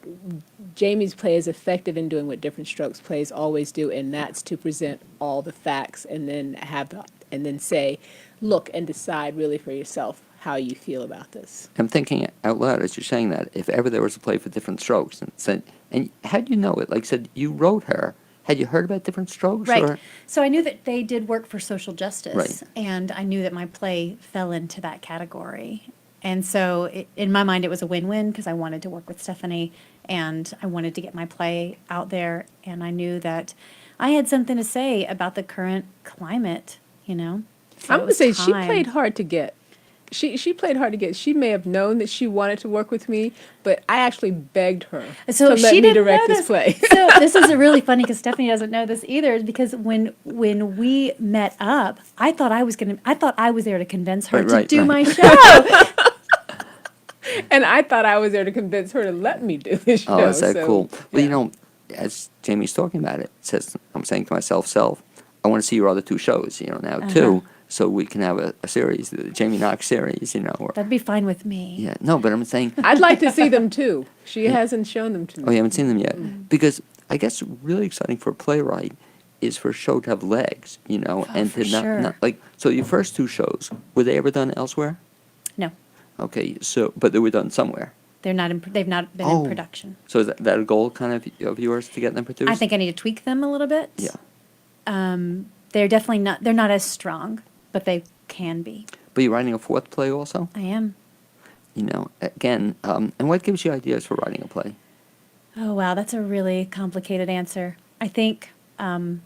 Jamie's play is effective in doing what Different Strokes plays always do, and that's to present all the facts and then say, look and decide really for yourself how you feel about this. I'm thinking out loud as you're saying that, if ever there was a play for Different Strokes, and how do you know it? Like I said, you wrote her. Had you heard about Different Strokes? Right. Or? So I knew that they did work for social justice, Right. and I knew that my play fell into that category. And so in my mind, it was a win-win, because I wanted to work with Stephanie, and I wanted to get my play out there, and I knew that I had something to say about the current climate, So I'm it going to was say she time. played hard to get. She played hard to get. She may have known that she wanted to work with me, but I actually begged her So to let she me didn't direct know this play. So this is really funny, because Stephanie doesn't know this either. Because when we met up, I thought I was there to convince her to do my show. And I thought I was there to convince her to let me do this show. Oh, is that so, cool? Well, yeah. as Jamie's talking about it, I'm saying to myself, I want to see your other two shows, now too, so we can have a series, the Jamie Knox series, or. That'd be fine with me. Yeah, no, but I'm saying. I'd like to see them too. She hasn't shown them to me. Oh, you haven't seen them yet? Because I guess really exciting for a playwright is for a show to have legs, and for to sure. not like. So your first two shows, were they ever done elsewhere? No, Okay, but they were done somewhere. they've not been Oh. in production. So is that a goal kind of yours to get them produced? I think I need to tweak them a little bit. Yeah. They're definitely not. They're not as strong, but they can be. But you're writing a fourth play also? I am. Again, and what gives you ideas for writing a play? Oh wow, that's a really complicated answer. I think I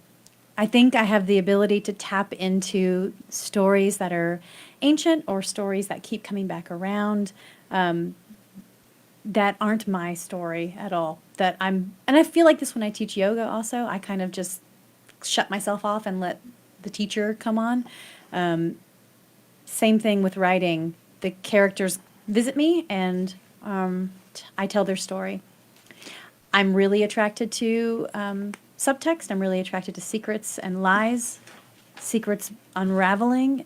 have the ability to tap into stories that are ancient, or stories that keep coming back around, that aren't my story at all. And I feel like this when I teach yoga also. I kind of just shut myself off and let the teacher come on. Same thing with writing. The characters visit me, and I tell their story. I'm really attracted to subtext. I'm really attracted to secrets and lies, secrets unraveling.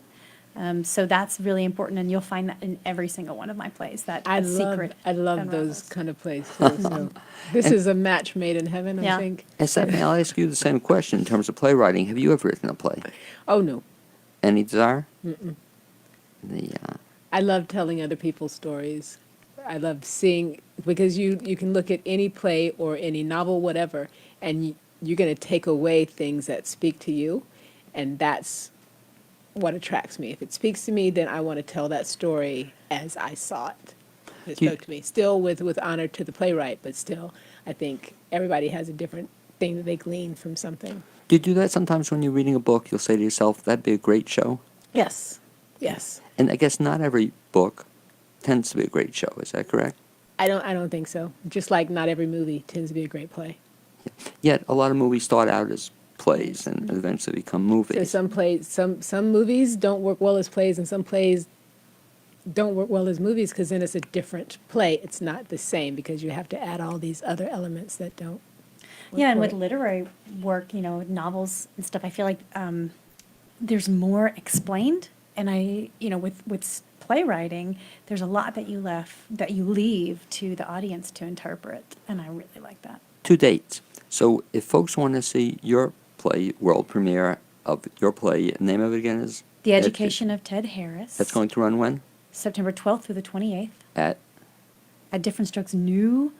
So that's really important, and you'll find that in every single one of my plays. I love those kind of plays too. So this is a match made in heaven, I Yeah. think. And Stephanie, I'll ask you the same question in terms of playwriting. Have you ever written a play? Oh no, Any desire? I love telling other people's stories. I love seeing, because you can look at any play or any novel, whatever, and you're going to take away things that speak to you, and that's what attracts me. If it speaks to me, then I want to tell that story as I saw it. It You- spoke to me. Still with honor to the playwright, but still, I think everybody has a different thing that they glean from something. Do you do that sometimes when you're reading a book? You'll say to yourself, that'd be a great show? Yes. Yes. And I guess not every book tends to be a great show. Is that correct? I don't think so. Just like not every movie tends to be a great play. Yet a lot of movies start out as plays and eventually become movies. So some movies don't work well as plays, and some plays don't work well as movies, because then it's a different play. It's not the same, because you have to add all these other elements that don't work Yeah, and for with it. literary work, novels and stuff, I feel like there's more explained, and with playwriting, there's a lot that you leave to the audience to interpret, and I really like that. 2 dates. So if folks want to see your play, world premiere of your play, name of it again is? The Education of Ted Harris. That's going to run when? September 12th through the 28th At? Different Strokes' new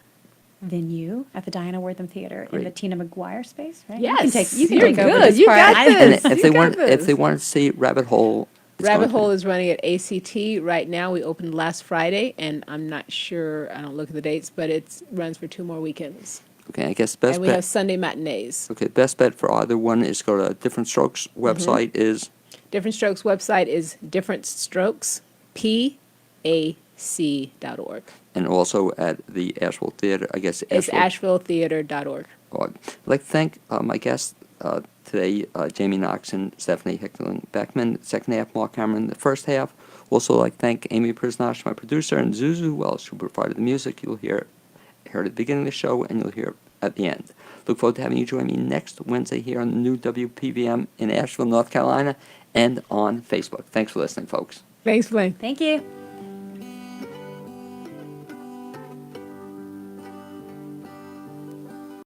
venue at the Diana Wortham Theater in the Great. Tina McGuire space, right? Yes, you can you're take over good. this You part. got I- this. And if You they got want, if this. they want to see Rabbit Hole, it's Rabbit going to- Hole is running at ACT right now. We opened last Friday, and I'm not sure, I don't look at the dates, but it runs for 2 more weekends. Okay, I guess best And we have bet. Sunday matinees. Okay, best bet for either one is go to Different Strokes website is Different Strokes website is differentstrokes, PAC.org. and also at the Asheville Theater, I guess. It's Asheville. AshevilleTheater.org. I'd like to thank my guests today, Jamie Knox and Stephanie Hickling-Beckman. Second half, Mark Cameron. The first half. Also like to thank Amy Prisnash, my producer, and Zuzu Welsh, who provided the music. You'll hear at the beginning of the show, and you'll hear at the end. Look forward to having you join me next Wednesday here on the new WPVM in Asheville, North Carolina, and on Facebook. Thanks for listening, folks. Thanks, Blaine. Thank you.